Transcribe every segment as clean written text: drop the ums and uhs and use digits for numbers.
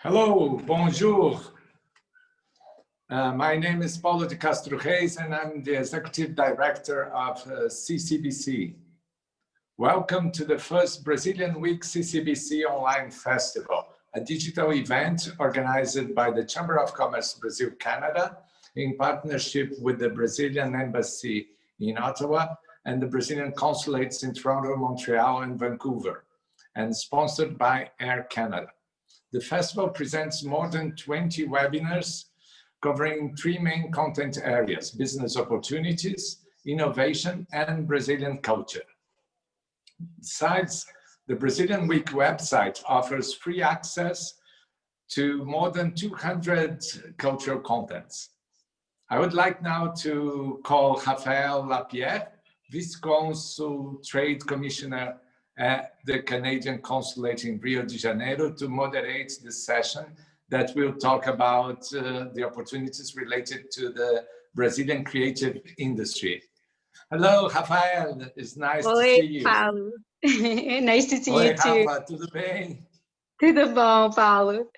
Hello, bonjour. My name is Paulo de Castro Reis and I'm the Executive Director of CCBC. Welcome to the first Brazilian Week CCBC Online Festival, a digital event organized by the Chamber of Commerce Brasil-Canadá in partnership with the Brazilian Embassy in Ottawa and the Brazilian Consulates in Toronto, Montreal, and Vancouver, and sponsored by Air Canada. The festival presents more than 20 webinars covering three main content areas: business opportunities, innovation, and Brazilian culture. Besides, the Brazilian Week website offers free access to more than 200 cultural contents. I would like now to call Raphaelle Lapierre, Vice-Consul Trade Commissioner at the Canadian Consulate in Rio de Janeiro, to moderate this session that will talk about the opportunities related to the Brazilian creative industry. Hello, Raphaelle. It's nice to see you. Paulo. Nice to see Oi, you too. Rafa, tudo bem? Tudo bom, Paulo.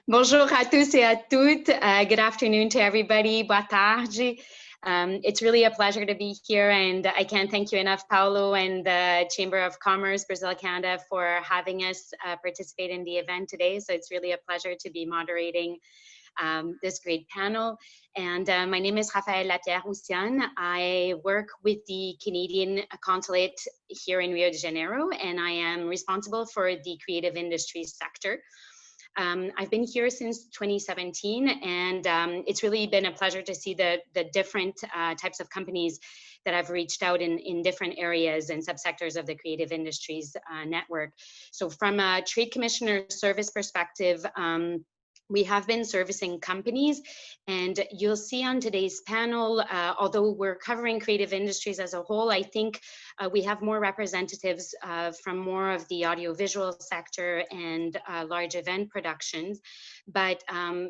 Bonjour à tous et à toutes. Good afternoon to everybody. Boa tarde. It's really a pleasure to be here, and I can't thank you enough, Paulo, and the Chamber of Commerce Brasil-Canadá for having us participate in the event today. So it's really a pleasure to be moderating this great panel. And my name is Raphaelle Lapierre. I work with the Canadian Consulate here in Rio de Janeiro, and I am responsible for the creative industries sector. I've been here since 2017, and it's really been a pleasure to see the different types of companies that have reached out in different areas and subsectors of the creative industries network. So from a trade commissioner service perspective, we have been servicing companies, and you'll see on today's panel, although we're covering creative industries as a whole, I think we have more representatives from more of the audiovisual sector and large event productions. But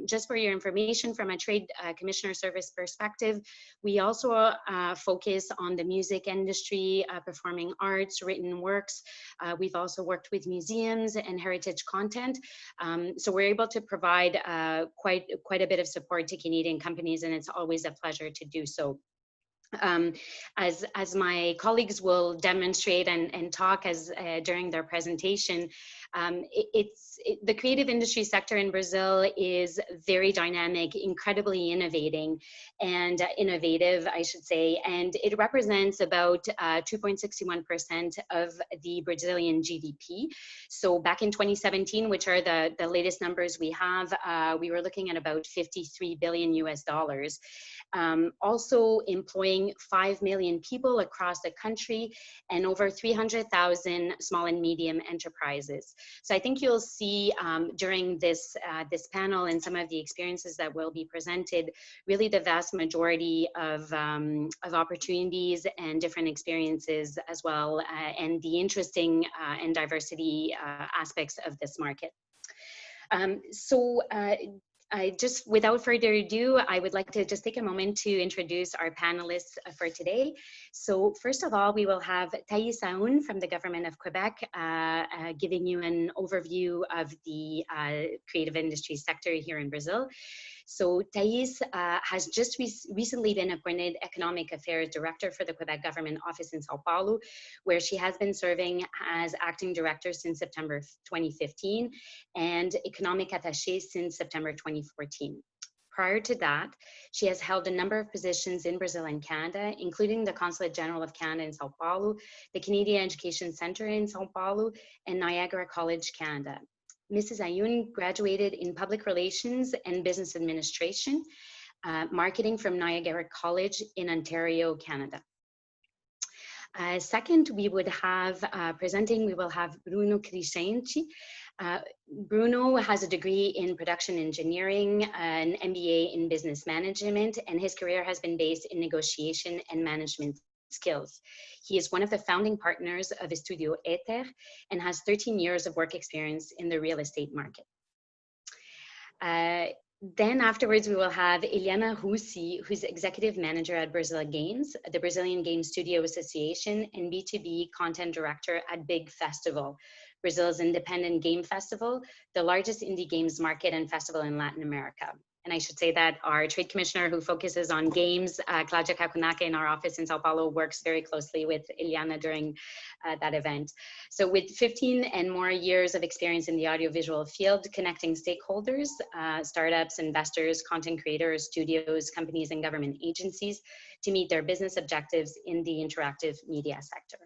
just for your information, from a trade commissioner service perspective, we also focus on the music industry, performing arts, written works. We've also worked with museums and heritage content. So we're able to provide quite a bit of support to Canadian companies, and it's always a pleasure to do so. As my colleagues will demonstrate and talk during their presentation, the creative industry sector in Brazil is very dynamic, incredibly innovative, I should say, and it represents about 2.61% of the Brazilian GDP. So back in 2017, which are the latest numbers we have, we were looking at about $53 billion US. Also employing 5 million people across the country and over 300,000 small and medium enterprises. So I think you'll see during this panel and some of the experiences that will be presented, really the vast majority of opportunities and different experiences as well, and the interesting and diversity aspects of this market. Just without further ado, I would like to just take a moment to introduce our panelists for today. So first of all, we will have Thais Aoun from the government of Quebec, giving you an overview of the creative industry sector here in Brazil. So Thais has just recently been appointed Economic Affairs Director for the Quebec Government Office in Sao Paulo, where she has been serving as Acting Director since September 2015 and Economic Attaché since September 2014. Prior to that, she has held a number of positions in Brazil and Canada, including the Consulate General of Canada in Sao Paulo, the Canadian Education Centre in Sao Paulo, and Niagara College, Canada. Mrs. Aoun graduated in Public Relations and Business Administration, Marketing from Niagara College in Ontario, Canada. Second, we would have we will have Bruno Chris. Bruno has a degree in production engineering, an MBA in business management, and his career has been based in negotiation and management skills. He is one of the founding partners of Studio Ether and has 13 years of work experience in the real estate market. Then afterwards, we will have Elena Russi, who's Executive Manager at Brazil-Games, the Brazilian Game Studio Association, and B2B Content Director at Big Festival. Brazil's independent game festival, the largest indie games market and festival in Latin America. And I should say that our trade commissioner who focuses on games, Claudia Kakunake in our office in Sao Paulo, works very closely with Eliana during that event. So with 15 and more years of experience in the audiovisual field, connecting stakeholders, startups, investors, content creators, studios, companies, and government agencies to meet their business objectives in the interactive media sector.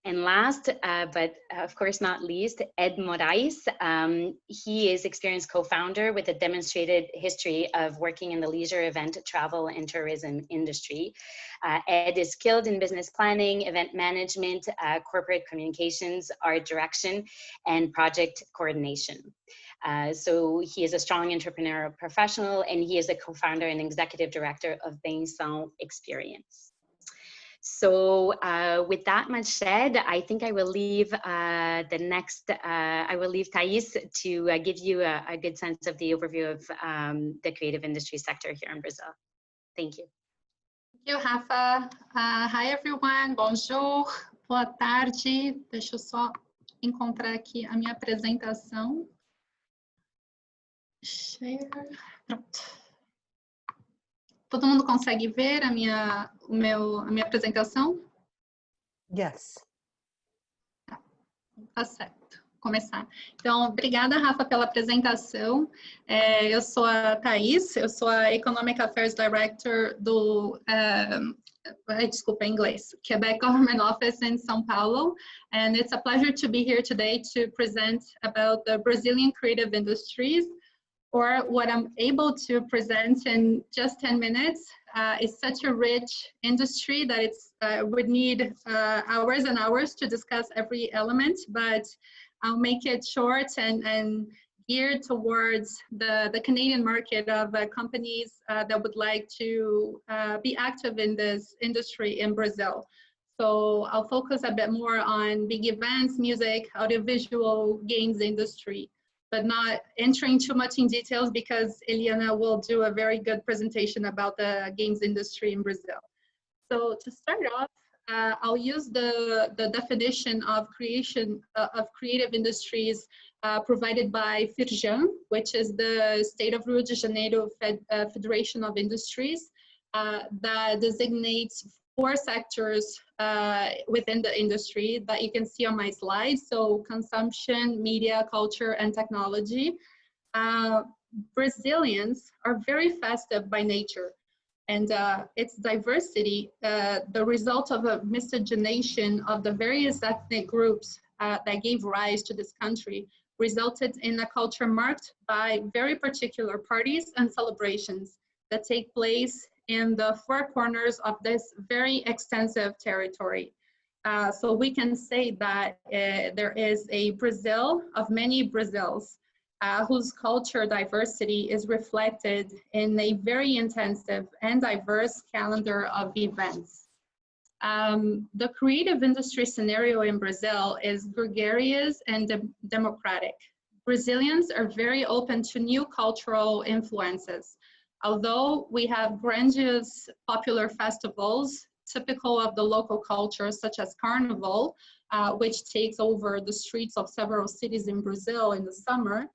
And last, but of course not least, Ed Morais. He is experienced co-founder with a demonstrated history of working in the leisure, event, travel, and tourism industry. Ed is skilled in business planning, event management, corporate communications, art direction, and project coordination. So he is a strong entrepreneurial professional, and he is a co-founder and executive director of Bain Song Experience. So with that much said, I think I will leave I will leave Thais to give you a good sense of the overview of the creative industry sector here in Brazil. Thank you. Thank you, Rafa. Hi, everyone. Bonjour. Boa tarde. Deixa eu só encontrar aqui a minha apresentação. Share. Pronto. Todo mundo consegue ver a minha apresentação? Yes. Tá certo. Vou começar. Então, obrigada, Rafa, pela apresentação. Eu sou a Thais, eu sou a Economic Affairs Director do, desculpa, em inglês, Quebec Government Office in Sao Paulo, and it's a pleasure to be here today to present about the Brazilian creative industries. Or what I'm able to present in just 10 minutes is such a rich industry that it's would need hours and hours to discuss every element, but I'll make it short and geared towards the Canadian market of companies that would like to be active in this industry in Brazil. So I'll focus a bit more on big events, music, audiovisual, games industry, but not entering too much in details because Eliana will do a very good presentation about the games industry in Brazil. So to start off, I'll use the definition of creative industries provided by FIRJAN, which is the State of Rio de Janeiro Federation of Industries that designates 4 sectors within the industry that you can see on my slide. So consumption, media, culture, and technology. Brazilians are very festive by nature, and its diversity, the result of a miscegenation of the various ethnic groups that gave rise to this country, resulted in a culture marked by very particular parties and celebrations that take place in the 4 corners of this very extensive territory. So we can say that there is a Brazil of many Brazils whose culture diversity is reflected in a very intensive and diverse calendar of events. The creative industry scenario in Brazil is gregarious and democratic. Brazilians are very open to new cultural influences. Although we have grandiose popular festivals typical of the local culture, such as Carnival, which takes over the streets of several cities in Brazil in the summer,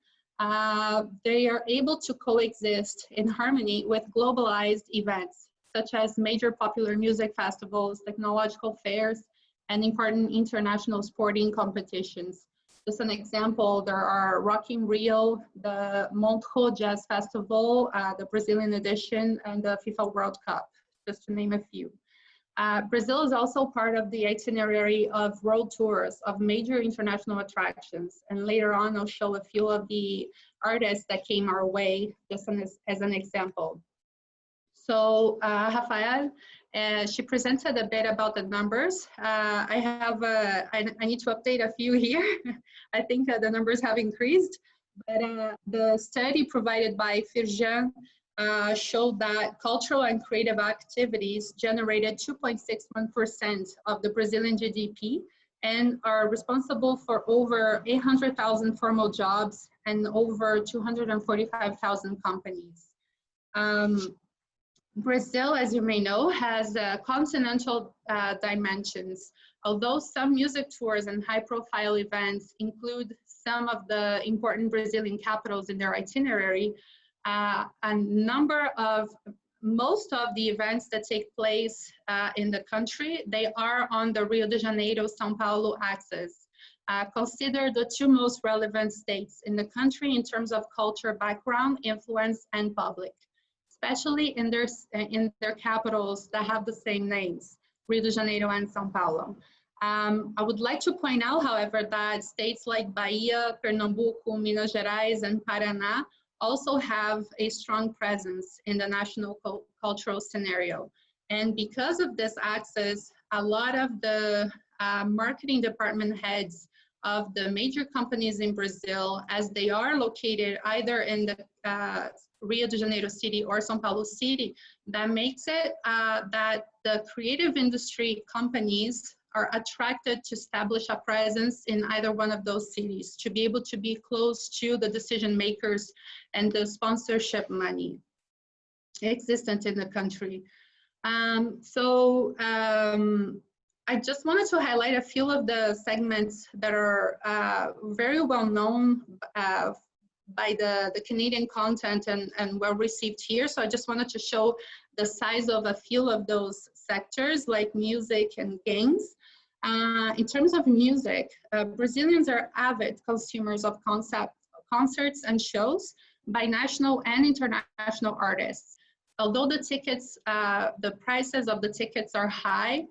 they are able to coexist in harmony with globalized events, such as major popular music festivals, technological fairs, and important international sporting competitions. Just an example, there are Rock in Rio, the Montreux Jazz Festival, the Brazilian edition, and the FIFA World Cup, just to name a few. Brazil is also part of the itinerary of world tours of major international attractions. And later on, I'll show a few of the artists that came our way, just as an example. So Raphaelle, she presented a bit about the numbers. I need to update a few here. I think the numbers have increased, but the study provided by FIRJAN showed that cultural and creative activities generated 2.61% of the Brazilian GDP and are responsible for over 800,000 formal jobs and over 245,000 companies. Brazil, as you may know, has continental dimensions Although some music tours and high-profile events include some of the important Brazilian capitals in their itinerary, most of the events that take place in the country, they are on the Rio de Janeiro, Sao Paulo axis. Consider the two most relevant states in the country in terms of culture, background, influence, and public, especially in their capitals that have the same names, Rio de Janeiro and Sao Paulo. I would like to point out, however, that states like Bahia, Pernambuco, Minas Gerais, and Paraná also have a strong presence in the national cultural scenario. And because of this access, a lot of the marketing department heads of the major companies in Brazil, as they are located either in the Rio de Janeiro city or Sao Paulo city, that makes it that the creative industry companies are attracted to establish a presence in either one of those cities to be able to be close to the decision makers and the sponsorship money existent in the country. I just wanted to highlight a few of the segments that are very well known by the Canadian content and well received here. So I just wanted to show the size of a few of those sectors like music and games. In terms of music, Brazilians are avid consumers of concerts and shows by national and international artists. Although the tickets, the prices of the tickets are high,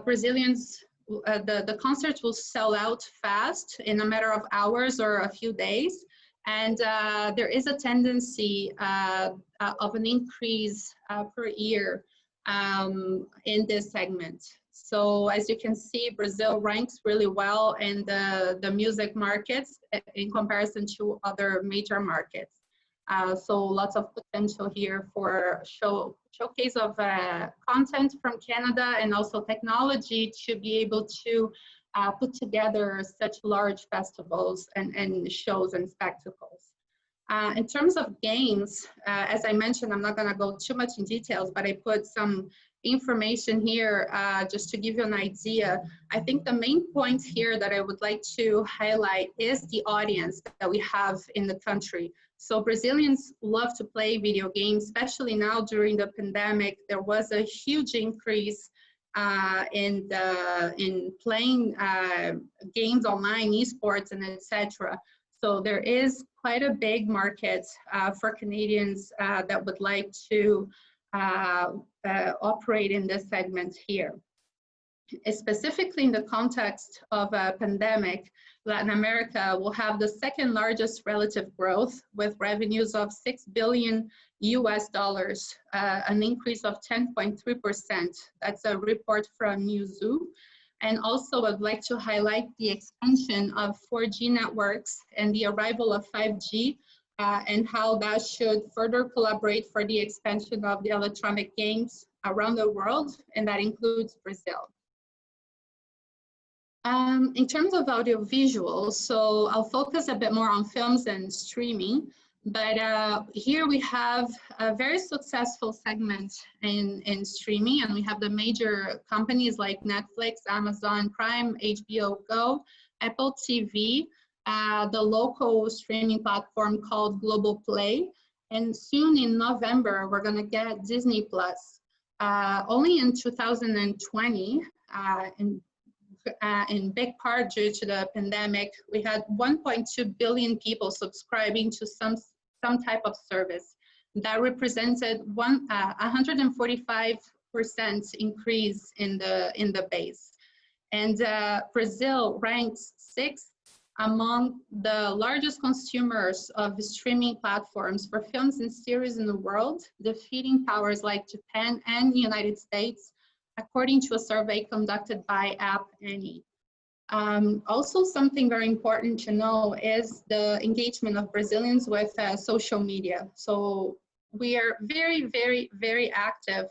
Brazilians, the concerts will sell out fast in a matter of hours or a few days. And there is a tendency of an increase per year in this segment. So as you can see, Brazil ranks really well in the music markets in comparison to other major markets. So lots of potential here for showcase of content from Canada and also technology to be able to put together such large festivals and shows and spectacles. In terms of games, as I mentioned, I'm not going to go too much in details, but I put some information here just to give you an idea. I think the main point here that I would like to highlight is the audience that we have in the country. So Brazilians love to play video games, especially now during the pandemic. There was a huge increase in playing games online, esports, and etc. So there is quite a big market for Canadians that would like to operate in this segment here. Specifically in the context of a pandemic, Latin America will have the second largest relative growth with revenues of $6 billion US, an increase of 10.3%. That's a report from Newzoo. And also I'd like to highlight the expansion of 4G networks and the arrival of 5G and how that should further collaborate for the expansion of the electronic games around the world, and that includes Brazil. In terms of audiovisual, so I'll focus a bit more on films and streaming, but here we have a very successful segment in streaming, and we have the major companies like Netflix, Amazon Prime, HBO Go, Apple TV, the local streaming platform called Global Play, and soon in November, we're gonna get Disney Plus. Only in 2020, in big part due to the pandemic, we had 1.2 billion people subscribing to some type of service. That represented 145% increase in the base. And Brazil ranks 6th among the largest consumers of streaming platforms for films and series in the world, defeating powers like Japan and the United States, according to a survey conducted by App Annie. Also, something very important to know is the engagement of Brazilians with social media. So we are very, very, very active,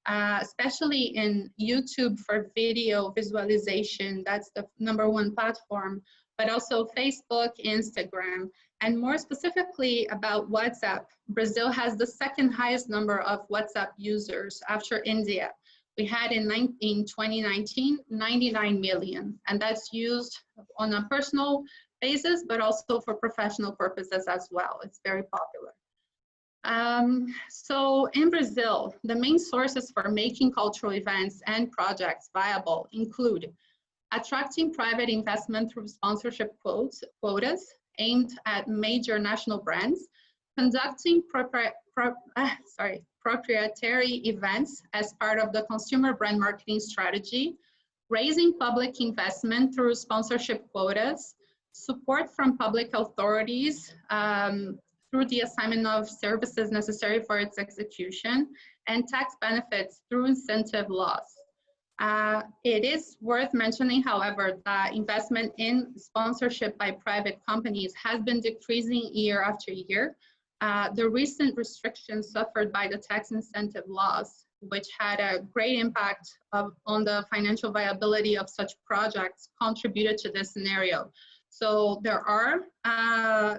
especially in YouTube for video visualization. That's the #1 platform, but also Facebook, Instagram, and more specifically about WhatsApp. Brazil has the second highest number of WhatsApp users after India, We had in 2019, 99 million, and that's used on a personal basis, but also for professional purposes as well. It's very popular. So in Brazil, the main sources for making cultural events and projects viable include attracting private investment through sponsorship quotas aimed at major national brands, conducting proprietary events as part of the consumer brand marketing strategy, raising public investment through sponsorship quotas, support from public authorities through the assignment of services necessary for its execution, and tax benefits through incentive laws. It is worth mentioning, however, that investment in sponsorship by private companies has been decreasing year after year. The recent restrictions suffered by the tax incentive laws, which had a great impact on the financial viability of such projects, contributed to this scenario. So there are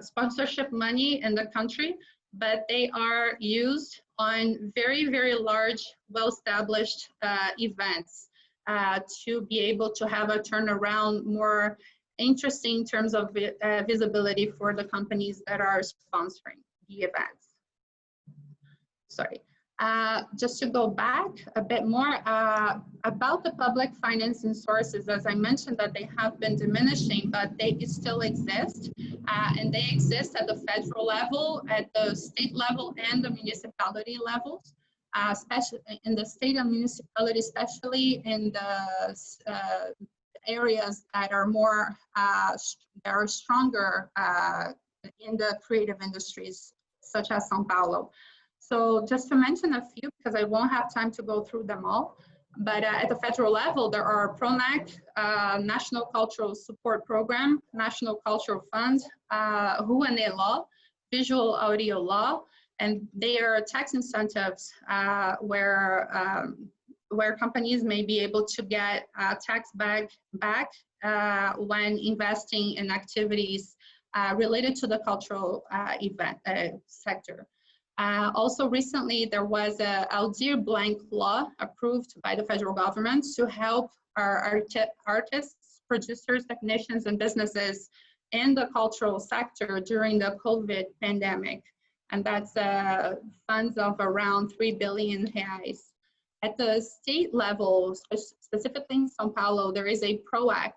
sponsorship money in the country, but they are used on very, very large, well-established events to be able to have a turnaround more interesting in terms of visibility for the companies that are sponsoring the events. Sorry. Just to go back a bit more about the public financing sources, as I mentioned, that they have been diminishing, but they still exist, and they exist at the federal level, at the state level, and the municipality levels. Especially in the state and municipality, especially in the areas that are more that are stronger in the creative industries, such as Sao Paulo. So just to mention a few, because I won't have time to go through them all, but at the federal level, there are PRONAC, National Cultural Support Program, National Cultural Fund, Rouanet Law, Visual Audio Law, and they are tax incentives where companies may be able to get tax back when investing in activities related to the cultural event sector. Also recently, there was a Aldir Blanc law approved by the federal government to help our artists, producers, technicians, and businesses in the cultural sector during the COVID pandemic. And that's funds of around 3 billion reais. At the state level, specifically in Sao Paulo, there is a PROAC,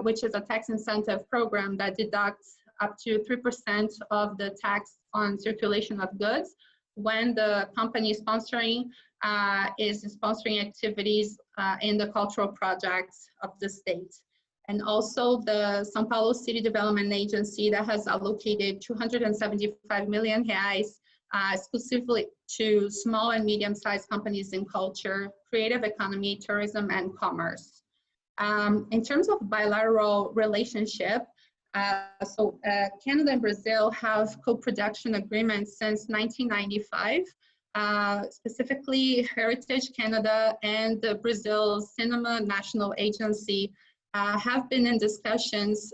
which is a tax incentive program that deducts up to 3% of the tax on circulation of goods when the company sponsoring is sponsoring activities in the cultural projects of the state. And also the Sao Paulo City Development Agency that has allocated 275 million reais exclusively to small and medium-sized companies in culture, creative economy, tourism, and commerce. In terms of bilateral relationship, Canada and Brazil have co-production agreements since 1995. Specifically, Heritage Canada and the Brazil Cinema National Agency have been in discussions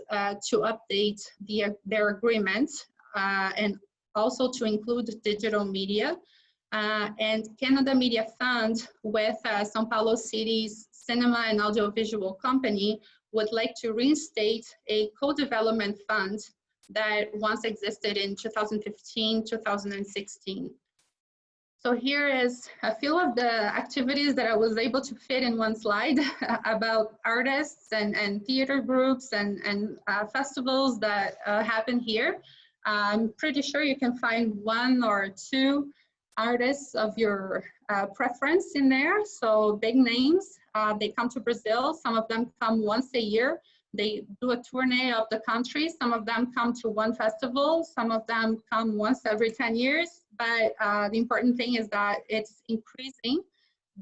to update their agreement and also to include digital media. And Canada Media Fund with Sao Paulo City's Cinema and Audiovisual Company would like to reinstate a co-development fund that once existed in 2015, 2016. So here is a few of the activities that I was able to fit in one slide about artists and theater groups and festivals that happen here. I'm pretty sure you can find one or two artists of your preference in there. So big names, they come to Brazil. Some of them come once a year. They do a tourney of the country. Some of them come to one festival. Some of them come once every 10 years. But the important thing is that it's increasing.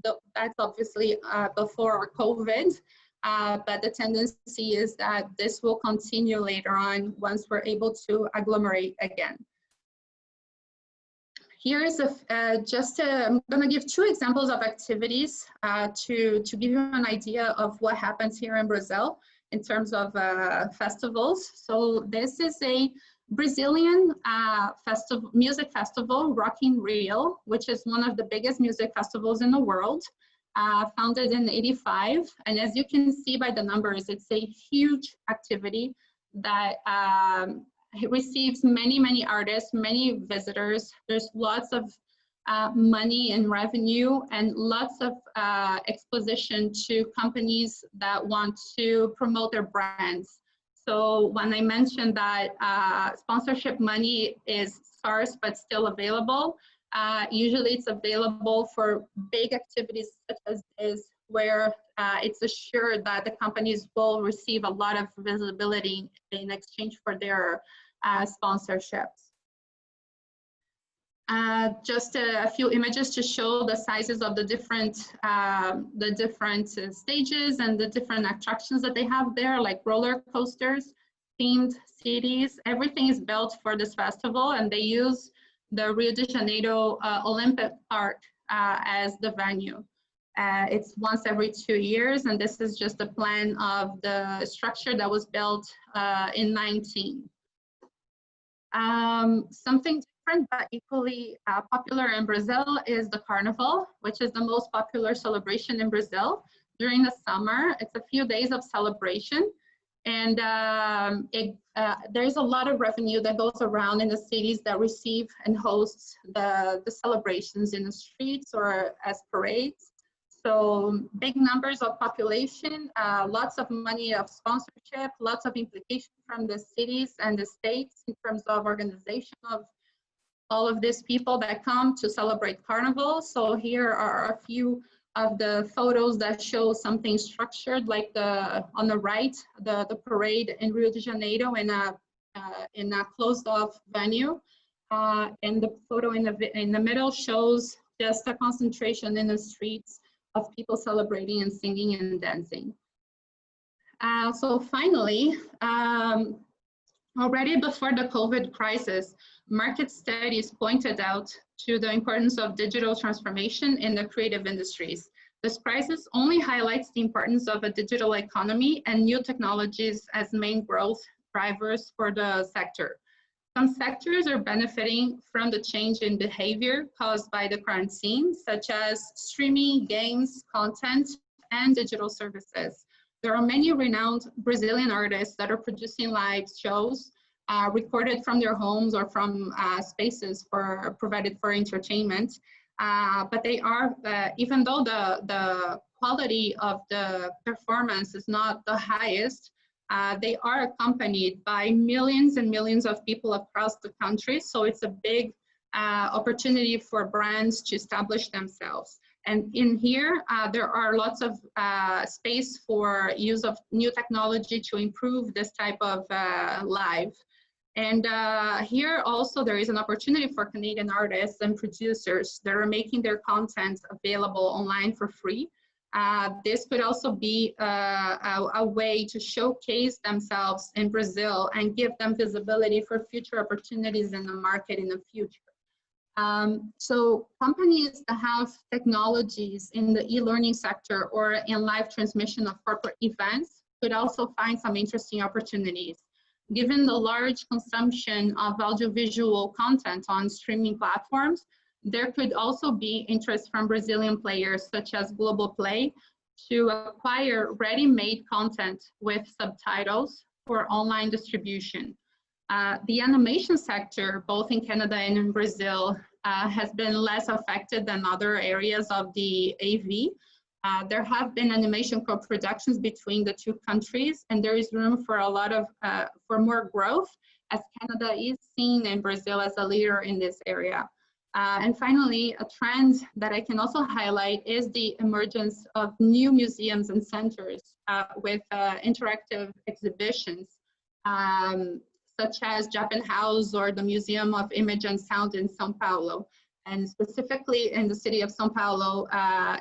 That's obviously before COVID. But the tendency is that this will continue later on once we're able to agglomerate again. Here is I'm going to give two examples of activities to give you an idea of what happens here in Brazil in terms of festivals. So this is a Brazilian music festival, Rock in Rio, which is one of the biggest music festivals in the world. founded in '85. And as you can see by the numbers, it's a huge activity that it receives many, many artists, many visitors. There's lots of money and revenue and lots of exposition to companies that want to promote their brands. So when I mentioned that sponsorship money is scarce but still available, usually it's available for big activities such as this, where it's assured that the companies will receive a lot of visibility in exchange for their sponsorships. Just a few images to show the sizes of the different stages and the different attractions that they have there, like roller coasters, themed cities. Everything is built for this festival, and they use the Rio de Janeiro Olympic Park as the venue. It's once every 2 years, and this is just a plan of the structure that was built in 19. Something different but equally popular in Brazil is the Carnival, which is the most popular celebration in Brazil. During the summer, it's a few days of celebration, and there's a lot of revenue that goes around in the cities that receive and hosts the celebrations in the streets or as parades. So big numbers of population, lots of money of sponsorship, lots of implication from the cities and the states in terms of organization of all of these people that come to celebrate Carnival. So here are a few of the photos that show something structured, like on the right, the parade in Rio de Janeiro in a closed off venue. And the photo in the middle shows just a concentration in the streets of people celebrating and singing and dancing. So finally, already before the COVID crisis, market studies pointed out to the importance of digital transformation in the creative industries. This crisis only highlights the importance of a digital economy and new technologies as main growth drivers for the sector. Some sectors are benefiting from the change in behavior caused by the current scene, such as streaming, games, content, and digital services. There are many renowned Brazilian artists that are producing live shows recorded from their homes or from spaces provided for entertainment. But they are, even though the quality of the performance is not the highest, they are accompanied by millions and millions of people across the country. So it's a big opportunity for brands to establish themselves. And in here, there are lots of space for use of new technology to improve this type of live. And here also there is an opportunity for Canadian artists and producers that are making their content available online for free. This could also be a way to showcase themselves in Brazil and give them visibility for future opportunities in the market in the future. So companies that have technologies in the e-learning sector or in live transmission of corporate events could also find some interesting opportunities. Given the large consumption of audiovisual content on streaming platforms, there could also be interest from Brazilian players such as Global Play to acquire ready-made content with subtitles for online distribution. The animation sector, both in Canada and in Brazil, has been less affected than other areas of the AV. There have been animation co-productions between the two countries, and there is room for a lot of, for more growth, as Canada is seen and Brazil as a leader in this area. And finally, a trend that I can also highlight is the emergence of new museums and centers with interactive exhibitions, such as Japan House or the Museum of Image and Sound in Sao Paulo. And specifically in the city of Sao Paulo,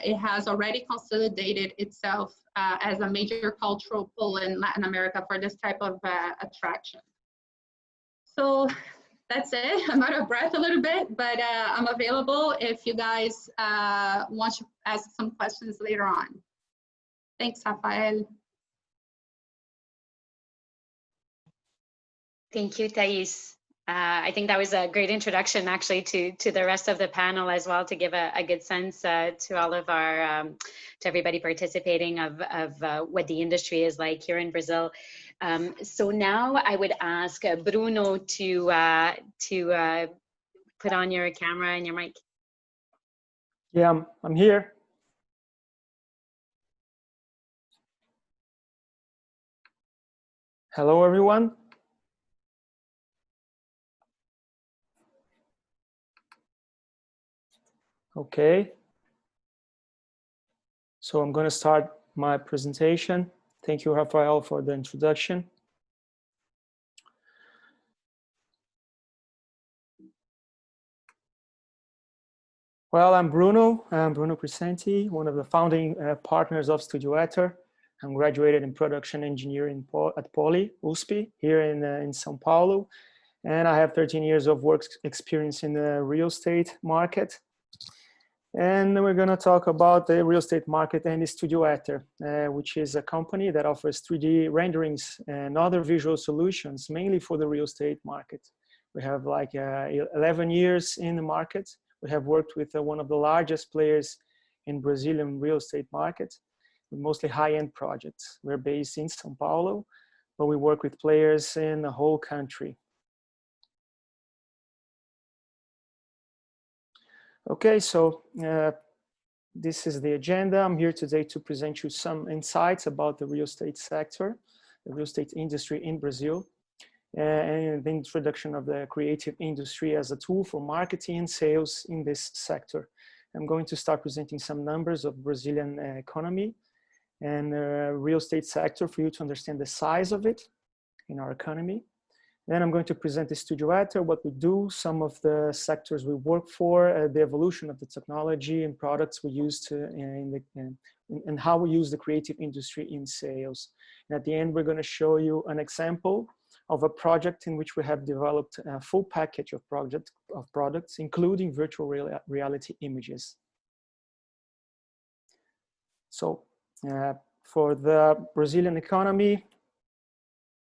it has already consolidated itself as a major cultural pull in Latin America for this type of attraction. So that's it. I'm out of breath a little bit, but I'm available if you guys want to ask some questions later on. Thanks, Raphaelle. Thank you, Thais. I think that was a great introduction actually to the rest of the panel as well, to give a good sense to all of our, to everybody participating of what the industry is like here in Brazil. So now I would ask Bruno to put on your camera and your mic. Yeah, I'm here. Hello, everyone. Okay. So I'm going to start my presentation. Thank you, Raphaelle, for the introduction. Well, I'm Bruno Chris, one of the founding partners of Studio Ether. I'm graduated in production engineering at Poly, USP, here in Sao Paulo. And I have 13 years of work experience in the real estate market. And we're going to talk about the real estate market and Studio Ether, which is a company that offers 3D renderings and other visual solutions, mainly for the real estate market. We have like 11 years in the market. We have worked with one of the largest players in Brazilian real estate market, with mostly high-end projects. We're based in Sao Paulo, but we work with players in the whole country. Okay, so this is the agenda. I'm here today to present you some insights about the real estate sector, the real estate industry in Brazil, and the introduction of the creative industry as a tool for marketing and sales in this sector. I'm going to start presenting some numbers of Brazilian economy and real estate sector for you to understand the size of it in our economy. Then I'm going to present the Studio Ether, what we do, some of the sectors we work for, the evolution of the technology and products we use and how we use the creative industry in sales. And at the end, we're going to show you an example of a project in which we have developed a full package of products, including virtual reality images. So for the Brazilian economy,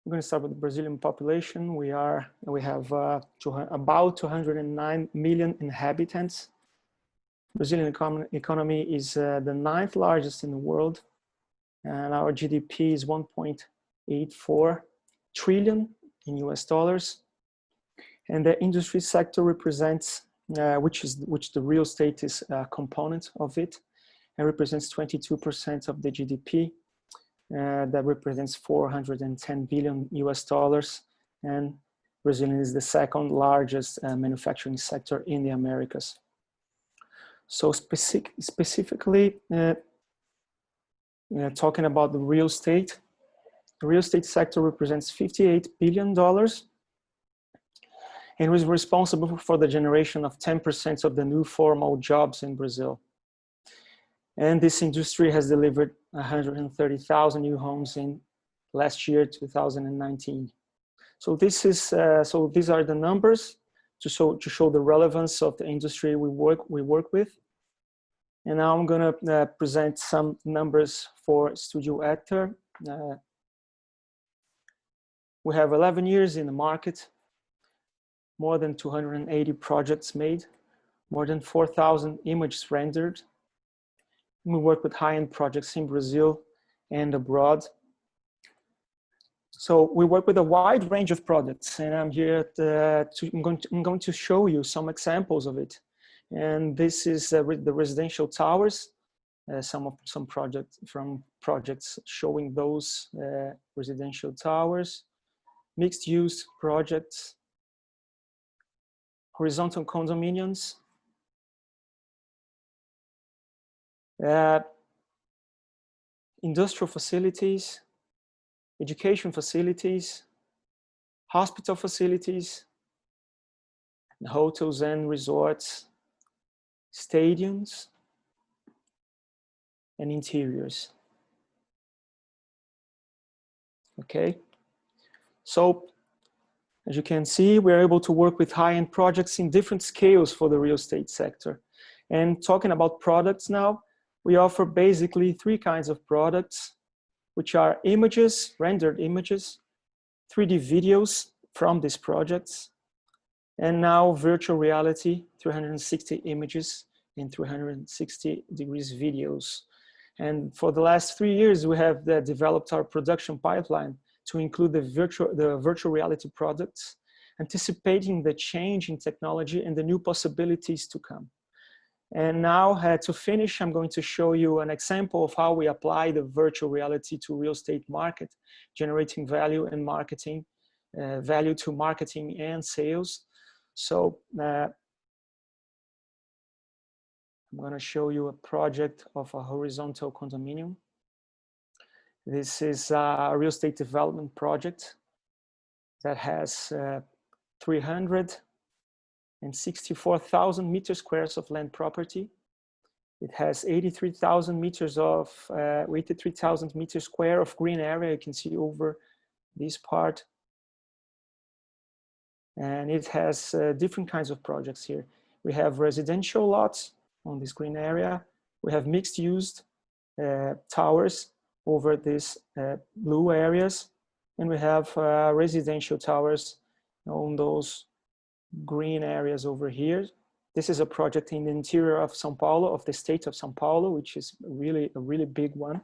we're going to start with the Brazilian population. We have about 209 million inhabitants. Brazilian economy is the 9th largest in the world, and our GDP is 1.84 trillion in US dollars. And the industry sector represents, which the real estate is a component of it, and represents 22% of the GDP. That represents 410 billion US dollars, and Brazil is the 2nd largest manufacturing sector in the Americas. So specifically talking about the real estate sector represents $58 billion and was responsible for the generation of 10% of the new formal jobs in Brazil. And this industry has delivered 130,000 new homes in last year, 2019. So this is these are the numbers to show the relevance of the industry we work with. And now I'm going to present some numbers for Studio Ether. We have 11 years in the market, more than 280 projects made, more than 4,000 images rendered. We work with high-end projects in Brazil and abroad. So we work with a wide range of products, and I'm here I'm going to show you some examples of it. And this is the residential towers, some projects showing those residential towers, mixed-use projects, horizontal condominiums, industrial facilities, education facilities, hospital facilities, hotels and resorts, stadiums, and interiors. Okay, so as you can see, we're able to work with high-end projects in different scales for the real estate sector. And talking about products now, we offer basically 3 kinds of products, which are images, rendered images, 3D videos from these projects, And now virtual reality, 360 images and 360 degrees videos. And for the last 3 years, we have developed our production pipeline to include the virtual reality products, anticipating the change in technology and the new possibilities to come. And now to finish, I'm going to show you an example of how we apply the virtual reality to real estate market, generating value and marketing, value to marketing and sales. So I'm going to show you a project of a horizontal condominium. This is a real estate development project that has 364,000 meters squares of land property. It has 83,000 meters of 83,000 meters square of green area. You can see over this part. And it has different kinds of projects here. We have residential lots on this green area. We have mixed use towers over these blue areas. And we have residential towers on those green areas over here. This is a project in the interior of Sao Paulo, of the state of Sao Paulo, which is a really big one.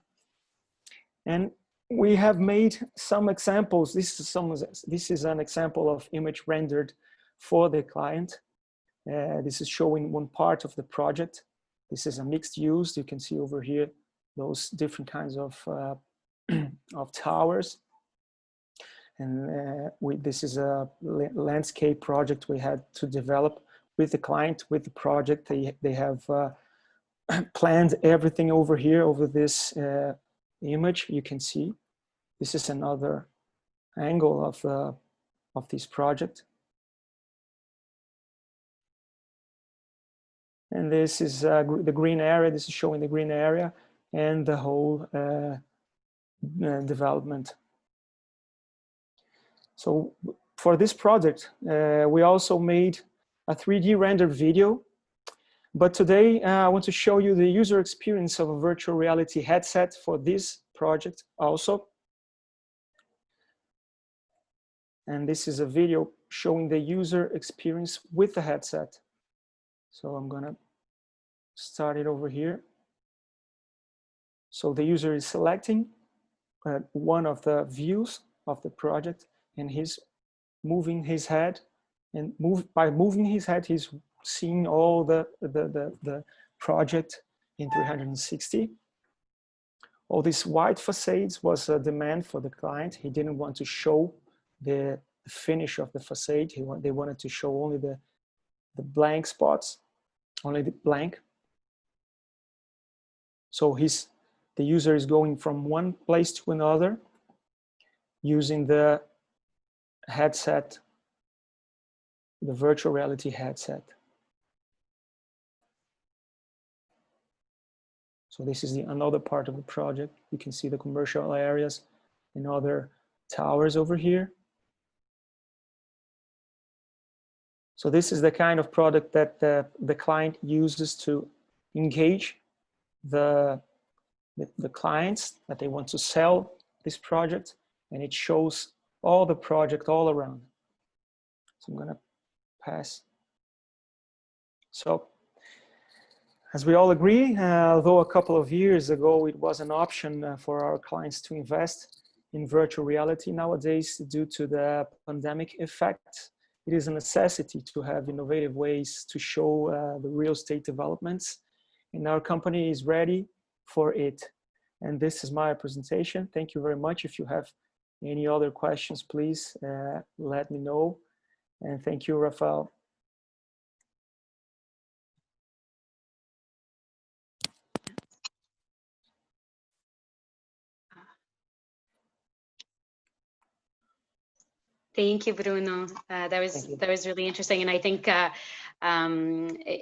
And we have made some examples. This is an example of image rendered for the client. This is showing one part of the project. This is a mixed use. You can see over here those different kinds of towers. And this is a landscape project we had to develop with the client, with the project. They have planned everything over here, over this image. You can see this is another angle of this project. And this is the green area. This is showing the green area and the whole development. So for this project, we also made a 3D rendered video. But today I want to show you the user experience of a virtual reality headset for this project also. And this is a video showing the user experience with the headset. So I'm gonna start it over here. So the user is selecting one of the views of the project, and he's moving his head, and by moving his head, he's seeing all the project in 360. All these white facades was a demand for the client. He didn't want to show the finish of the facade. They wanted to show only the blank spots, only the blank. So the user is going from one place to another using the headset, the virtual reality headset. So this is another part of the project. You can see the commercial areas and other towers over here. So this is the kind of product that the client uses to engage the clients that they want to sell this project, and it shows all the project all around. So I'm gonna pass. So as we all agree, although a couple of years ago it was an option for our clients to invest in virtual reality, nowadays due to the pandemic effect, it is a necessity to have innovative ways to show the real estate developments, and our company is ready for it. And this is my presentation. Thank you very much. If you have any other questions, please let me know. And thank you, Raphaelle. Thank you, Bruno. That was really interesting, and I think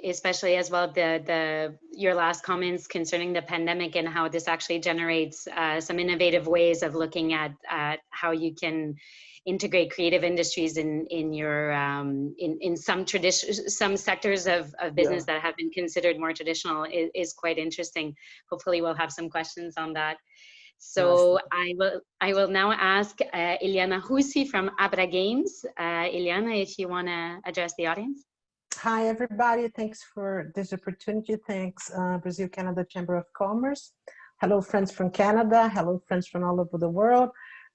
especially as well your last comments concerning the pandemic and how this actually generates some innovative ways of looking at how you can integrate creative industries in your in some sectors of business that have been considered more traditional is quite interesting. Hopefully, we'll have some questions on that. So I will now ask Elena Russi from Abragames. Eliana, if you want to address the audience. Hi, everybody. Thanks for this opportunity. Thanks, Brazil-Canada Chamber of Commerce. Hello, friends from Canada. Hello, friends from all over the world.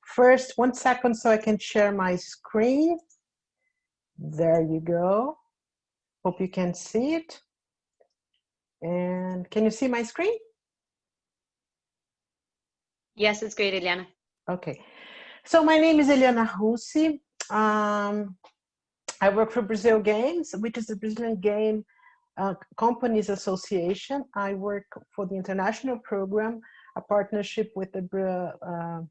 First, 1 second so I can share my screen. There you go. Hope you can see it. And can you see my screen? Yes, it's great, Eliana. Okay. So my name is Elena Russi. I work for Brazil Games, which is the Brazilian Game Companies Association. I work for the international program, a partnership with the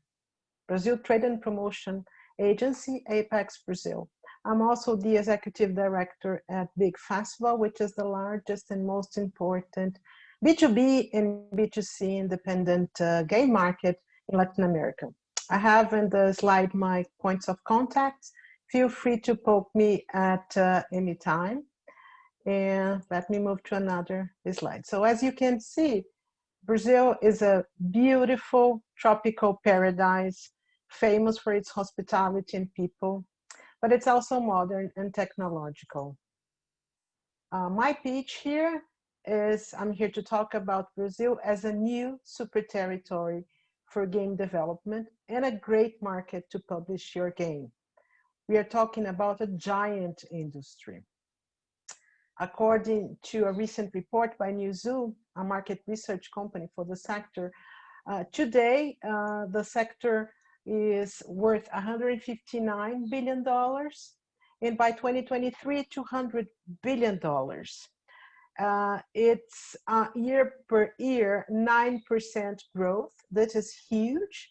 Brazil Trade and Promotion Agency, Apex Brazil. I'm also the executive director at Big Festival, which is the largest and most important B2B and B2C independent game market in Latin America. I have in the slide my points of contact. Feel free to poke me at any time. And let me move to another slide. So as you can see, Brazil is a beautiful tropical paradise, famous for its hospitality and people, but it's also modern and technological. My pitch here is I'm here to talk about Brazil as a new super territory for game development and a great market to publish your game. We are talking about a giant industry. According to a recent report by Newzoo, a market research company for the sector, today the sector is worth $159 billion, and by 2023, $200 billion. It's year per year, 9% growth. That is huge.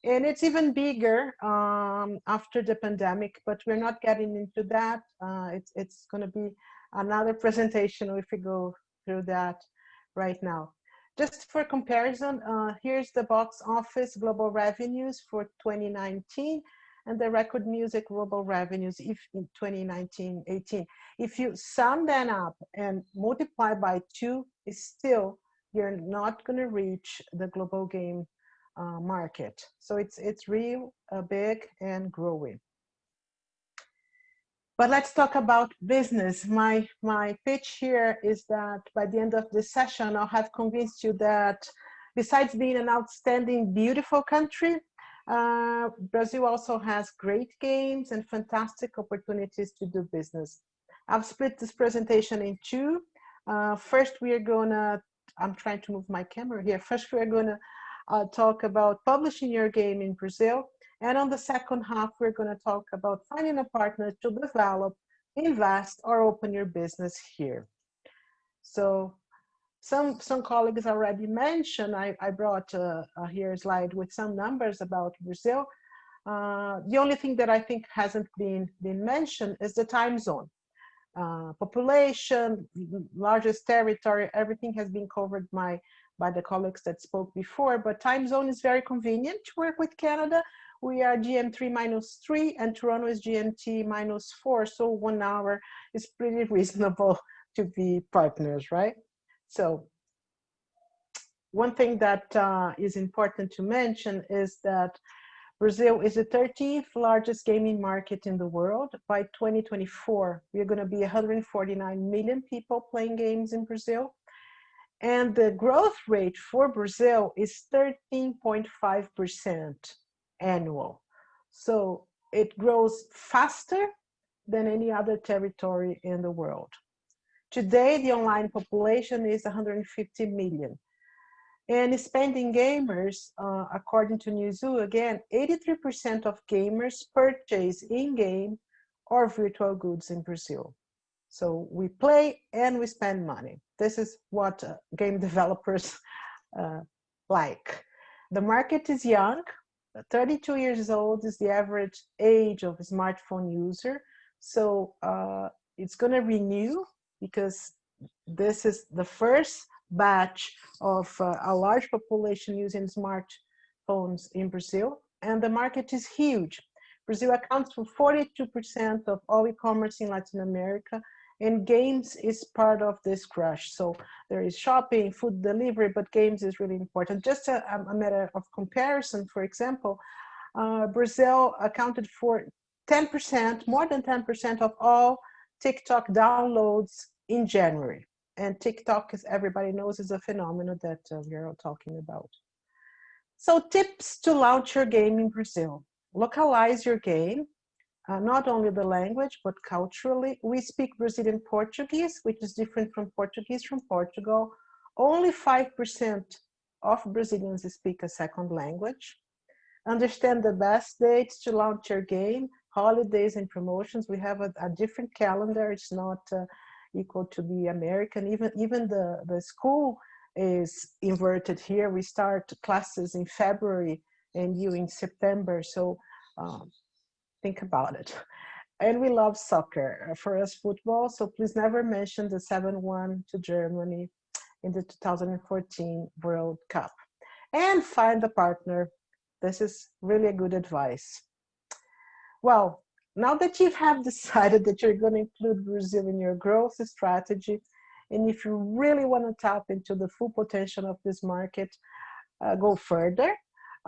And it's even bigger after the pandemic, but we're not getting into that. It's going to be another presentation if we go through that right now. Just for comparison, here's the box office global revenues for 2019 and the record music global revenues if in 2019-18. If you sum that up and multiply by 2, still you're not going to reach the global game market. So it's real big and growing. But let's talk about business. My pitch here is that by the end of this session, I'll have convinced you that besides being an outstanding, beautiful country, Brazil also has great games and fantastic opportunities to do business. I've split this presentation in 2. First, we are gonna, I'm trying to move my camera here. First, we're gonna talk about publishing your game in Brazil. And on the second half, we're going to talk about finding a partner to develop, invest, or open your business here. So some colleagues already mentioned, I brought here a slide with some numbers about Brazil. The only thing that I think hasn't been mentioned is the time zone. Population, largest territory, everything has been covered by the colleagues that spoke before, but time zone is very convenient to work with Canada. We are GM3 -3 and Toronto is GMT -4, so 1 hour is pretty reasonable to be partners, right? So one thing that is important to mention is that Brazil is the 13th largest gaming market in the world. By 2024, we're going to be 149 million people playing games in Brazil. And the growth rate for Brazil is 13.5% annual. So it grows faster than any other territory in the world. Today, the online population is 150 million. And spending gamers, according to Newzoo, again, 83% of gamers purchase in-game or virtual goods in Brazil. So we play and we spend money. This is what game developers like. The market is young. 32 years old is the average age of a smartphone user. So it's going to renew because this is the first batch of a large population using smartphones in Brazil. And the market is huge. Brazil accounts for 42% of all e-commerce in Latin America And games is part of this crush. So there is shopping, food delivery, but games is really important. Just a matter of comparison, for example, Brazil accounted for 10%, more than 10% of all TikTok downloads in January. And TikTok, as everybody knows, is a phenomenon that we're all talking about. So tips to launch your game in Brazil. Localize your game. Not only the language, but culturally. We speak Brazilian Portuguese, which is different from Portuguese from Portugal. Only 5% of Brazilians speak a second language. Understand the best dates to launch your game, holidays and promotions. We have a different calendar. It's not equal to the American. Even the school is inverted here. We start classes in February and you in September. So think about it. And we love soccer. For us, football. So please never mention the 7-1 to Germany in the 2014 World Cup. And find a partner. This is really a good advice. Well, now that you have decided that you're going to include Brazil in your growth strategy, and if you really want to tap into the full potential of this market, go further.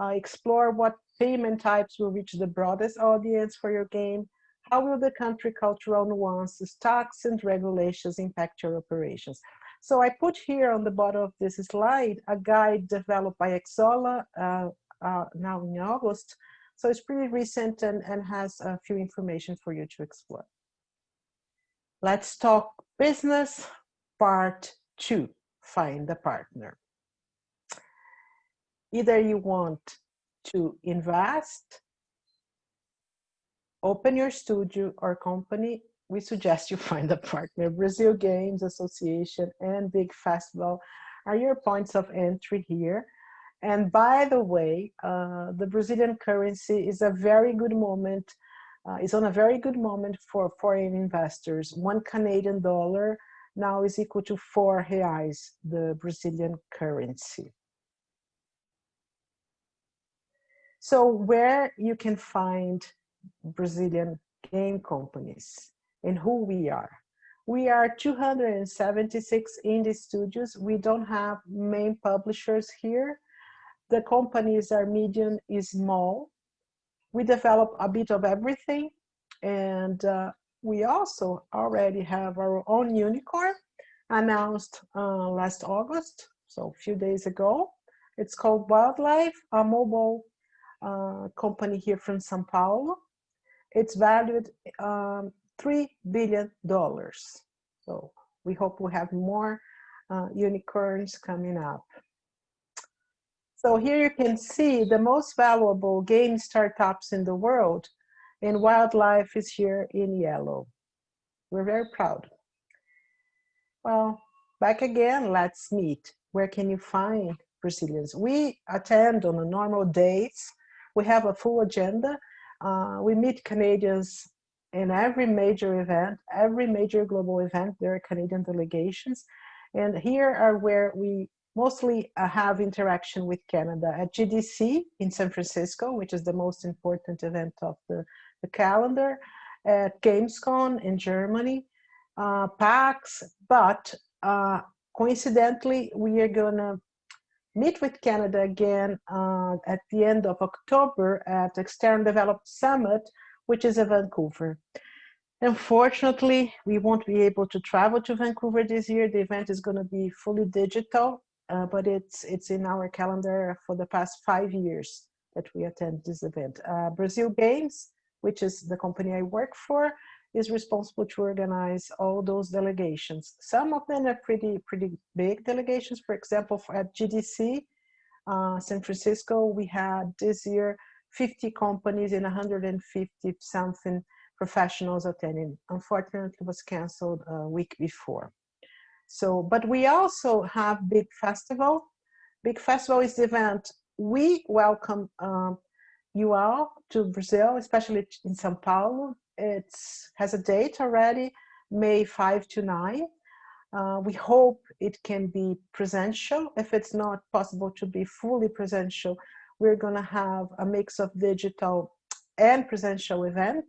Explore what payment types will reach the broadest audience for your game. How will the country cultural nuances, tax and regulations impact your operations? So I put here on the bottom of this slide a guide developed by Exola now in August. So it's pretty recent and has a few information for you to explore. Let's talk business part 2, find a partner. Either you want to invest, open your studio or company, we suggest you find a partner. Brazil Games Association and Big Festival are your points of entry here. And by the way, the Brazilian currency is a very good moment, is on a very good moment for foreign investors. 1 Canadian dollar now is equal to 4 reais, the Brazilian currency. So where you can find Brazilian game companies and who we are. We are 276 indie studios. We don't have main publishers here. The companies are medium, is small. We develop a bit of everything. And we also already have our own unicorn announced last August, so a few days ago. It's called Wildlife, a mobile company here from Sao Paulo. It's valued $3 billion. So we hope we have more unicorns coming up. So here you can see the most valuable game startups in the world, and Wildlife is here in yellow. We're very proud. Well, back again, let's meet. Where can you find Brazilians? We attend on a normal days. We have a full agenda. We meet Canadians in every major event, every major global event. There are Canadian delegations. And here are where we mostly have interaction with Canada. At GDC in San Francisco, which is the most important event of the calendar, at Gamescom in Germany, PAX, but coincidentally, we are gonna meet with Canada again at the end of October at External Development Summit, which is in Vancouver. Unfortunately, we won't be able to travel to Vancouver this year. The event is gonna be fully digital, but it's in our calendar for the past 5 years that we attend this event. Brazil Games, which is the company I work for, is responsible to organize all those delegations. Some of them are pretty big delegations. For example, at GDC, San Francisco, we had this year 50 companies and 150 something professionals attending. Unfortunately, it was canceled a week before. So, but we also have Big Festival. Big Festival is the event. We welcome you all to Brazil, especially in Sao Paulo. It has a date already, May 5 to 9. We hope it can be presential. If it's not possible to be fully presential, we're gonna have a mix of digital and presential event.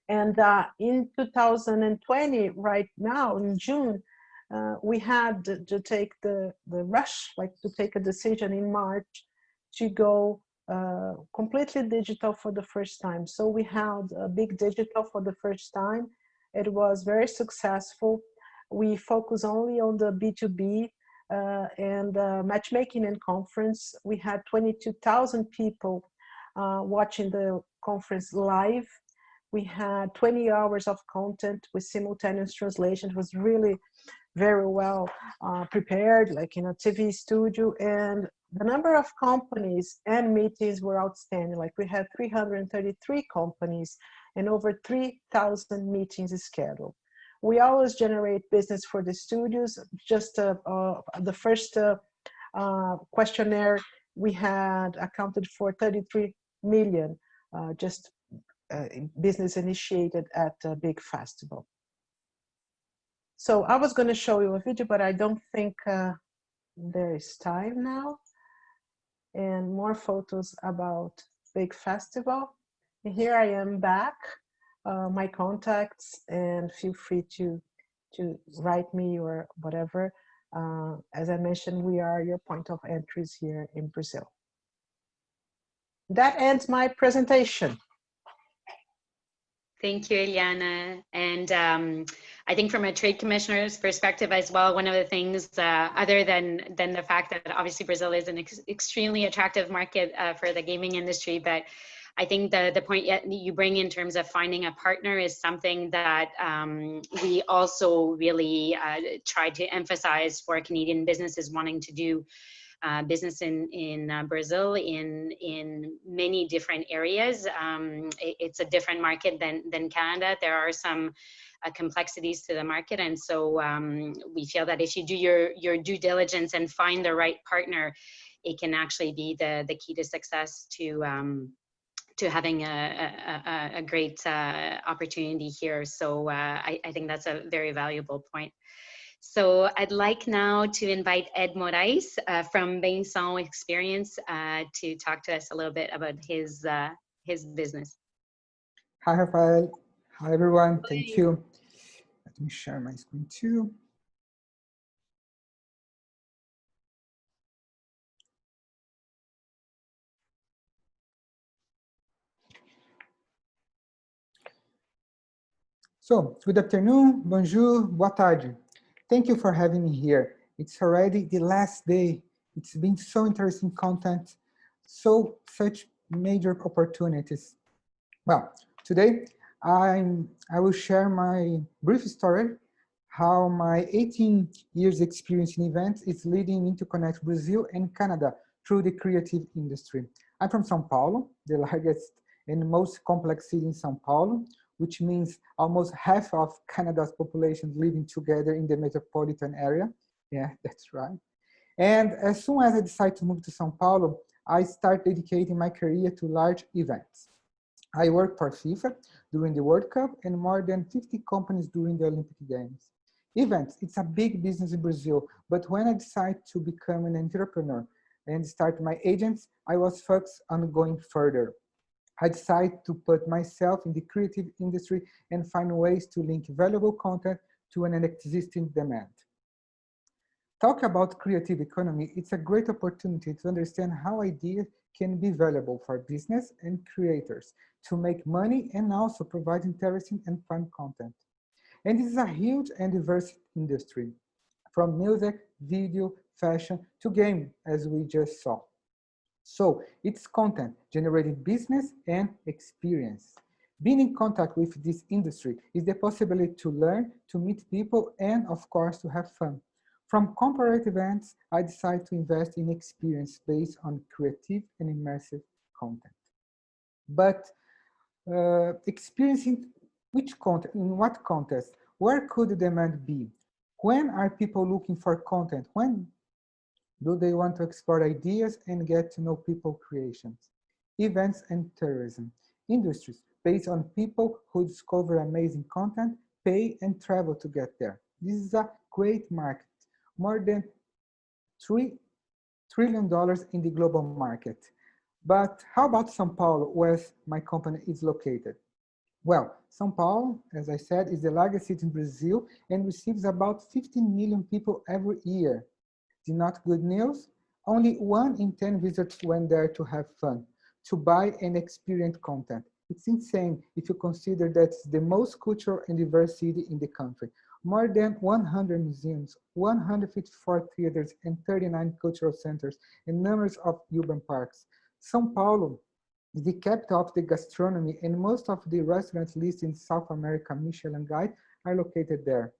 And in 2020, right now in June, we had to take the rush, like to take a decision in March to go completely digital for the first time. So we had a big digital for the first time. It was very successful. We focus only on the B2B and matchmaking and conference. We had 22,000 people watching the conference live. We had 20 hours of content with simultaneous translation. It was really very well prepared, like in a TV studio, and the number of companies and meetings were outstanding. Like we had 333 companies and over 3,000 meetings scheduled. We always generate business for the studios. Just the first questionnaire we had accounted for 33 million just business initiated at a big festival. So I was going to show you a video, but I don't think there is time now. And more photos about big festival. And here I am back, my contacts, and feel free to write me or whatever. As I mentioned, we are your point of entries here in Brazil. That ends my presentation. Thank you, Eliana. And I think from a trade commissioner's perspective as well, one of the things, other than the fact that obviously Brazil is an extremely attractive market for the gaming industry, but I think the point you bring in terms of finding a partner is something that we also really try to emphasize for Canadian businesses wanting to do business in Brazil in many different areas. It's a different market than Canada. There are some complexities to the market, and so we feel that if you do your due diligence and find the right partner, it can actually be the key to success to having a great opportunity here. So I think that's a very valuable point. So I'd like now to invite Ed Morisse from Bain Song Experience to talk to us a little bit about his business. Hi, Raphaelle. Hi, everyone. Thank you. Let me share my screen too. So, good afternoon, bonjour, boa tarde. Thank you for having me here. It's already the last day. It's been so interesting content, such major opportunities. Well, today I will share my brief story, how my 18 years experience in events is leading me to connect Brazil and Canada through the creative industry. I'm from Sao Paulo, the largest and most complex city in Sao Paulo, which means almost half of Canada's population living together in the metropolitan area. Yeah, that's right. And as soon as I decided to move to Sao Paulo, I started dedicating my career to large events. I worked for FIFA during the World Cup and more than 50 companies during the Olympic Games. Events, it's a big business in Brazil, but when I decided to become an entrepreneur and start my agents, I was focused on going further. I decided to put myself in the creative industry and find ways to link valuable content to an existing demand. Talk about creative economy, it's a great opportunity to understand how ideas can be valuable for business and creators to make money and also provide interesting and fun content. And this is a huge and diverse industry, from music, video, fashion, to game, as we just saw. So it's content generating business and experience. Being in contact with this industry is the possibility to learn, to meet people, and of course, to have fun. From corporate events, I decided to invest in experience based on creative and immersive content. But experiencing which content, in what context, where could the demand be? When are people looking for content? When do they want to explore ideas and get to know people creations? Events and tourism. Industries based on people who discover amazing content, pay and travel to get there. This is a great market. More than $3 trillion in the global market. But how about Sao Paulo, where my company is located? Well, Sao Paulo, as I said, is the largest city in Brazil and receives about 15 million people every year. The not good news? Only 1 in 10 visitors went there to have fun, to buy and experience content. It's insane if you consider that it's the most cultural and diverse city in the country. More than 100 museums, 154 theaters, and 39 cultural centers, and numbers of urban parks. São Paulo is the capital of the gastronomy, and most of the restaurants listed in South America Michelin Guide are located there.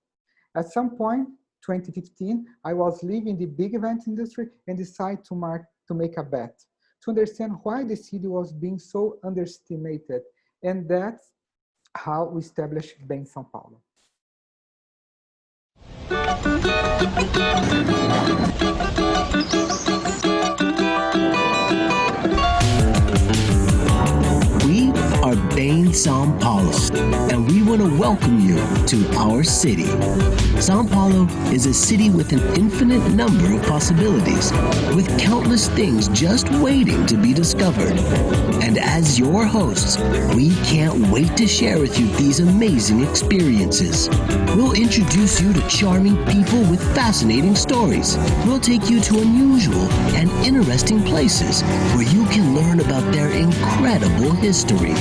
At some point, 2015, I was leaving the big event industry and decided to make a bet, to understand why the city was being so underestimated. And that's how we established Bain São Paulo. We are Bain São Paulo, and we want to welcome you to our city. Sao Paulo is a city with an infinite number of possibilities, with countless things just waiting to be discovered. And as your hosts, we can't wait to share with you these amazing experiences. We'll introduce you to charming people with fascinating stories. We'll take you to unusual and interesting places where you can learn about their incredible history.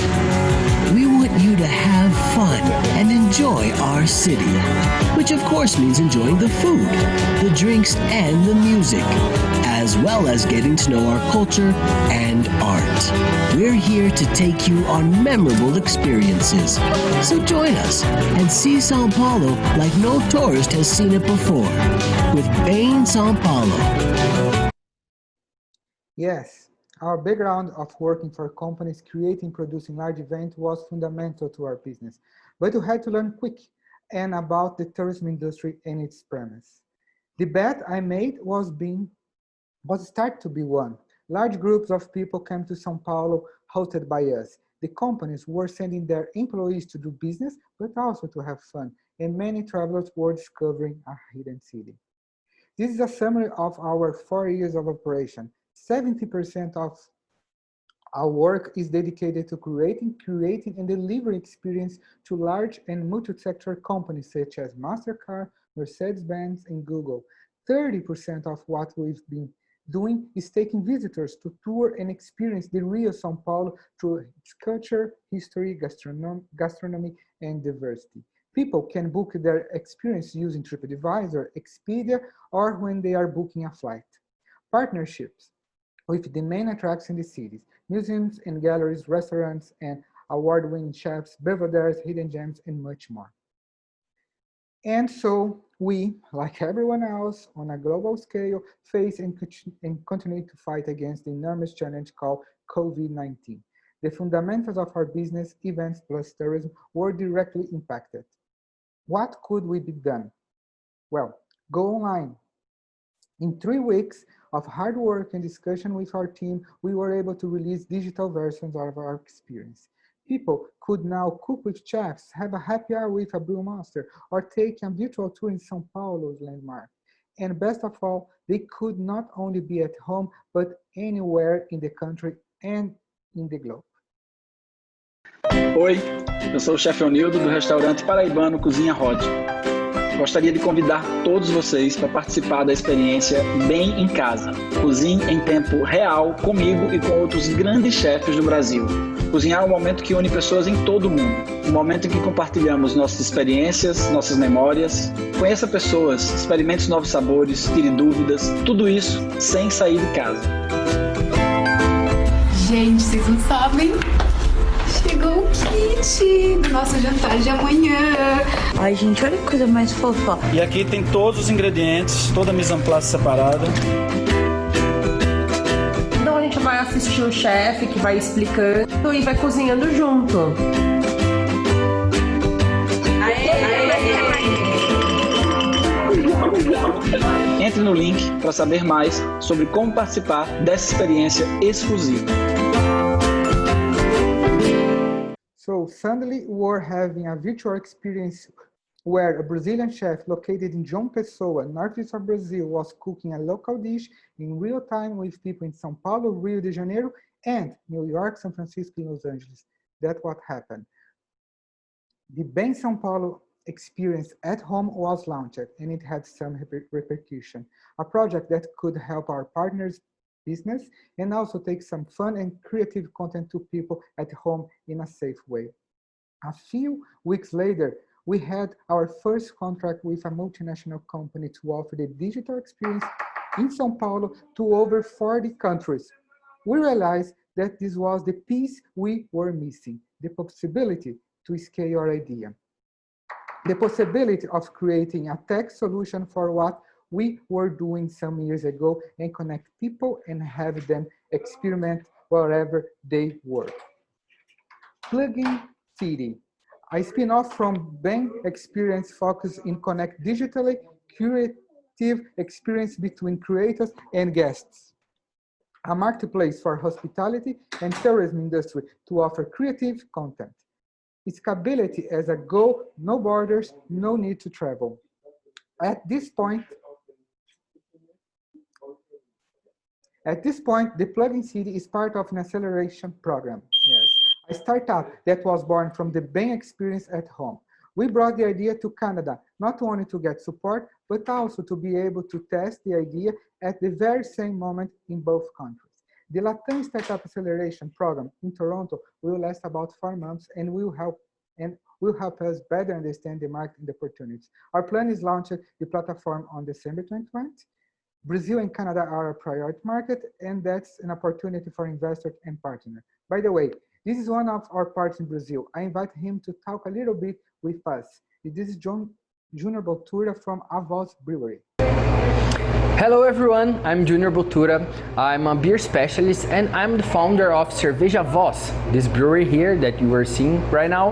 We want you to have fun and enjoy our city, which of course means enjoying the food, the drinks, and the music, as well as getting to know our culture and art. We're here to take you on memorable experiences. So join us and see Sao Paulo like no tourist has seen it before with Bain São Paulo. Yes. Our background of working for companies creating, producing large events was fundamental to our business, but we had to learn quick and about the tourism industry and its premise. The bet I made was start to be one. Large groups of people came to Sao Paulo hosted by us. The companies were sending their employees to do business, but also to have fun, and many travelers were discovering a hidden city. This is a summary of our 4 years of operation. 70% of our work is dedicated to creating and delivering experience to large and multi-sector companies such as MasterCard, Mercedes-Benz, and Google. 30% of what we've been doing is taking visitors to tour and experience the real Sao Paulo through its culture, history, gastronomy, and diversity. People can book their experience using TripAdvisor, Expedia, or when they are booking a flight. Partnerships with the main attractions in the cities, museums and galleries, restaurants, and award-winning chefs, belvederes, hidden gems, and much more. And so we, like everyone else on a global scale, face and continue to fight against the enormous challenge called COVID-19. The fundamentals of our business, events plus tourism, were directly impacted. What could we be done? Well, go online. In 3 weeks of hard work and discussion with our team, we were able to release digital versions of our experience. People could now cook with chefs, have a happy hour with a brewmaster, or take a virtual tour in Sao Paulo's landmark. And best of all, they could not only be at home, but anywhere in the country and in the globe. Oi, eu sou o chefe Onildo do restaurante paraibano Cozinha Hot. Gostaria de convidar todos vocês para participar da experiência Bem em Casa. Cozinhe em tempo real comigo e com outros grandes chefes do Brasil. Cozinhar é um momento que une pessoas em todo o mundo. Um momento em que compartilhamos nossas experiências, nossas memórias. Conheça pessoas, experimente novos sabores, tire dúvidas. Tudo isso sem sair de casa. Gente, vocês não sabem? Chegou o kit do nosso jantar de amanhã. Ai, gente, olha que coisa mais fofa. E aqui tem todos os ingredientes, toda a mise en place separada. Então a gente vai assistir o chefe que vai explicando e vai cozinhando junto. Entre no link para saber mais sobre como participar dessa experiência exclusiva. So suddenly we're having a virtual experience where a Brazilian chef located in João Pessoa, northeast of Brazil, was cooking a local dish in real time with people in Sao Paulo, Rio de Janeiro, and New York, San Francisco, and Los Angeles. That's what happened. The Bain São Paulo experience at home was launched, and it had some repercussion. A project that could help our partners' business and also take some fun and creative content to people at home in a safe way. A few weeks later, we had our first contract with a multinational company to offer the digital experience in Sao Paulo to over 40 countries. We realized that this was the piece we were missing, the possibility to scale our idea. The possibility of creating a tech solution for what we were doing some years ago and connect people and have them experiment wherever they work. Plugin City, a spin-off from Bain Experience focused in connect digitally curative experience between creators and guests. A marketplace for hospitality and tourism industry to offer creative content. Scalability as a go, no borders, no need to travel. At this point, the Plugin City is part of an acceleration program. Yes, a startup that was born from the Bain experience at home. We brought the idea to Canada, not only to get support, but also to be able to test the idea at the very same moment in both countries. The Latin Startup Acceleration Program in Toronto will last about 4 months and will help us better understand the market and the opportunities. Our plan is launch the platform on December 2020. Brazil and Canada are a priority market, and that's an opportunity for investors and partners. By the way, this is one of our partners in Brazil. I invite him to talk a little bit with us. This is Junior Baltura from Avot Brewery. Hello everyone, I'm Junior Baltura. I'm a beer specialist and I'm the founder of Cerveja Voz, this brewery here that you are seeing right now.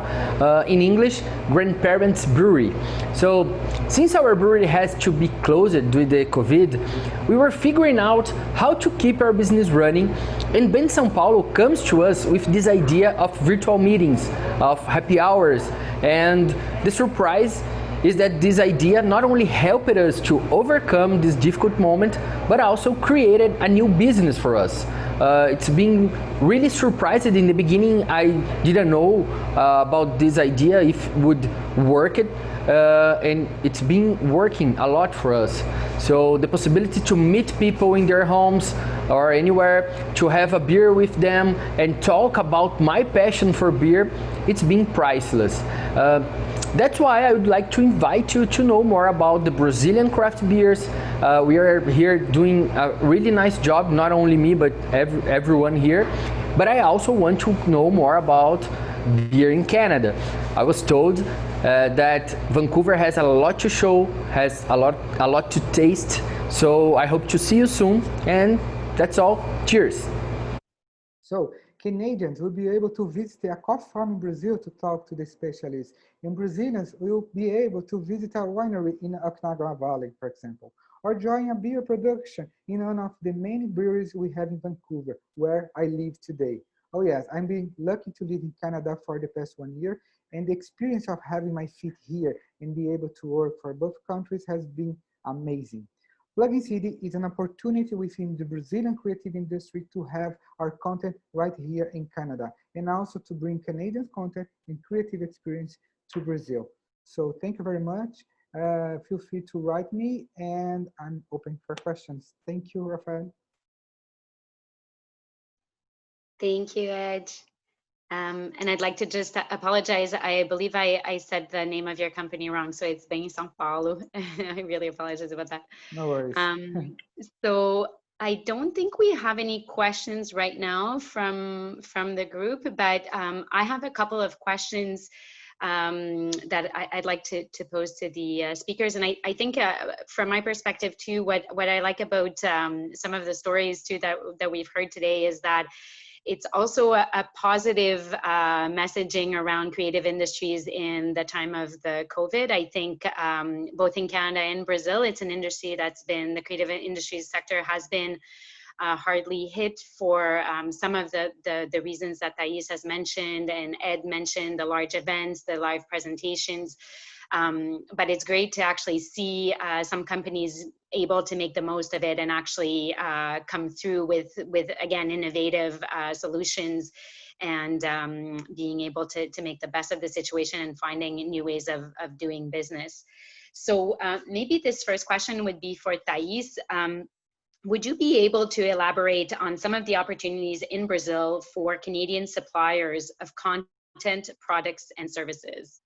In English, Grandparents Brewery. So, since our brewery has to be closed due to the COVID, we were figuring out how to keep our business running, and Bain São Paulo comes to us with this idea of virtual meetings, of happy hours, and the surprise is that this idea not only helped us to overcome this difficult moment, but also created a new business for us. It's been really surprising. In the beginning, I didn't know about this idea, if it would work it, and it's been working a lot for us. So the possibility to meet people in their homes or anywhere, to have a beer with them and talk about my passion for beer, it's been priceless. That's why I would like to invite you to know more about the Brazilian craft beers. We are here doing a really nice job, not only me, but everyone here. But I also want to know more about beer in Canada. I was told that Vancouver has a lot to show, has a lot to taste. So I hope to see you soon, and that's all. Cheers. So Canadians will be able to visit a coffee farm in Brazil to talk to the specialists. And Brazilians will be able to visit a winery in Okanagan Valley, for example, or join a beer production in one of the many breweries we have in Vancouver, where I live today. Oh yes, I'm being lucky to live in Canada for the past 1 year, and the experience of having my feet here and be able to work for both countries has been amazing. Plugin City is an opportunity within the Brazilian creative industry to have our content right here in Canada, and also to bring Canadian content and creative experience to Brazil. So thank you very much. Feel free to write me, and I'm open for questions. Thank you, Raphaelle. Thank you, Ed. And I'd like to just apologize. I believe I said the name of your company wrong, so it's Bain São Paulo. I really apologize about that. No worries. So I don't think we have any questions right now from the group, but I have a couple of questions that I'd like to pose to the speakers. And I think from my perspective too, what I like about some of the stories too that we've heard today is that it's also a positive messaging around creative industries in the time of the COVID. I think both in Canada and Brazil, it's an industry that's been, the creative industries sector has been hardly hit for some of the reasons that Thais has mentioned and Ed mentioned, the large events, the live presentations. But it's great to actually see some companies able to make the most of it and actually come through with again, innovative solutions and being able to make the best of the situation and finding new ways of doing business. So maybe this first question would be for Thais. Would you be able to elaborate on some of the opportunities in Brazil for Canadian suppliers of content, products, and services?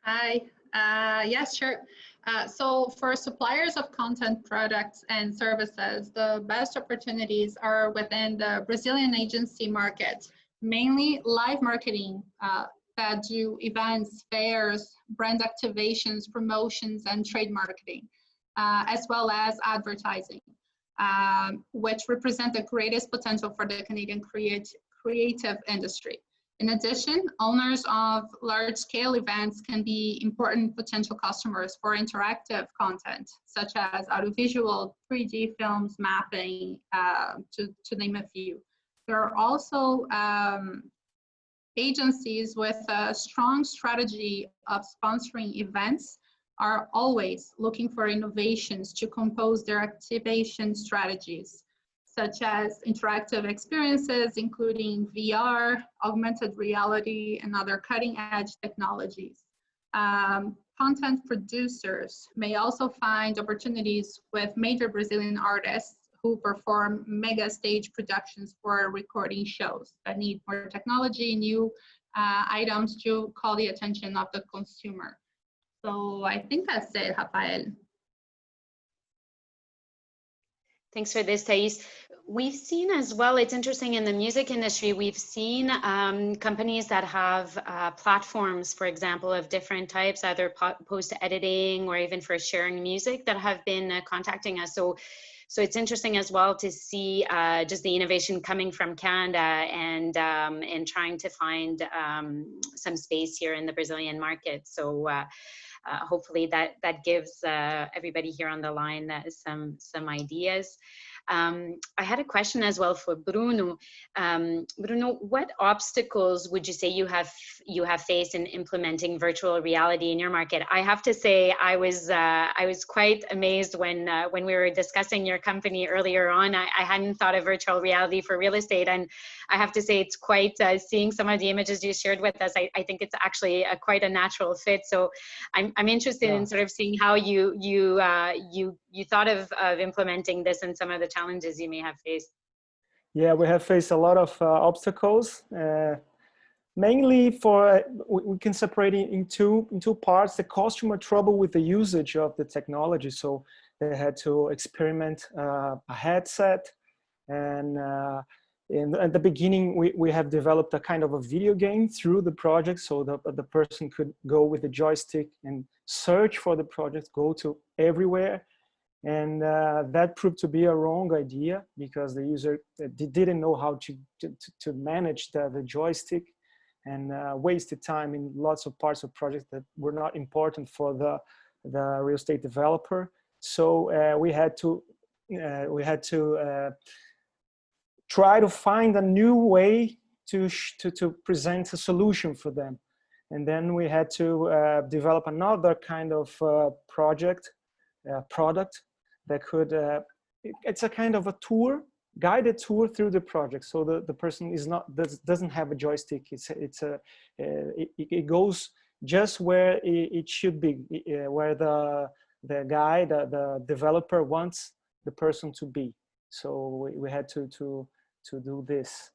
Hi, yes, sure. So for suppliers of content, products, and services, the best opportunities are within the Brazilian agency market, mainly live marketing that do events, fairs, brand activations, promotions, and trade marketing, as well as advertising, which represent the greatest potential for the Canadian creative industry. In addition, owners of large-scale events can be important potential customers for interactive content, such as audiovisual, 3D films, mapping, to name a few. There are also agencies with a strong strategy of sponsoring events are always looking for innovations to compose their activation strategies, such as interactive experiences, including VR, augmented reality, and other cutting-edge technologies. Content producers may also find opportunities with major Brazilian artists who perform mega stage productions for recording shows that need more technology, new items to call the attention of the consumer. So I think that's it, Raphaelle. Thanks for this, Thais. We've seen as well, it's interesting in the music industry, we've seen companies that have platforms, for example, of different types, either post-editing or even for sharing music, that have been contacting us. So it's interesting as well to see just the innovation coming from Canada and trying to find some space here in the Brazilian market. So hopefully that gives everybody here on the line some ideas. I had a question as well for Bruno. Bruno, what obstacles would you say you have faced in implementing virtual reality in your market? I have to say I was quite amazed when we were discussing your company earlier on. I hadn't thought of virtual reality for real estate, and I have to say it's quite seeing some of the images you shared with us. I think it's actually quite a natural fit. So I'm interested in sort of seeing how you thought of implementing this and some of the challenges you may have faced. Yeah, we have faced a lot of obstacles. Mainly we can separate it in two parts. The customer trouble with the usage of the technology. So they had to experiment a headset, and at the beginning we have developed a kind of a video game through the project, so the person could go with the joystick and search for the project, go to everywhere. And that proved to be a wrong idea because the user didn't know how to manage the joystick, and wasted time in lots of parts of projects that were not important for the real estate developer. So we had to try to find a new way to present a solution for them. And then we had to develop another kind of product that could, it's a kind of a tour, guided tour through the project. So the person doesn't have a joystick. It goes just where it should be, where the guy, the developer wants the person to be. So we had to do this.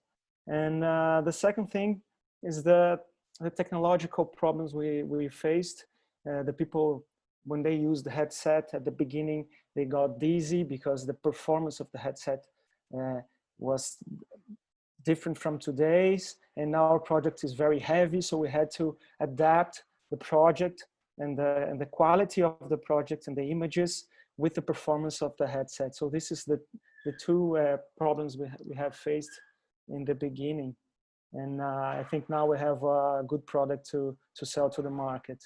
And the second thing is the technological problems we faced. The people, when they used the headset at the beginning, they got dizzy because the performance of the headset was different from today's. And now our project is very heavy, so we had to adapt the project and the quality of the project and the images with the performance of the headset. So this is the two problems we have faced in the beginning. And I think now we have a good product to sell to the market.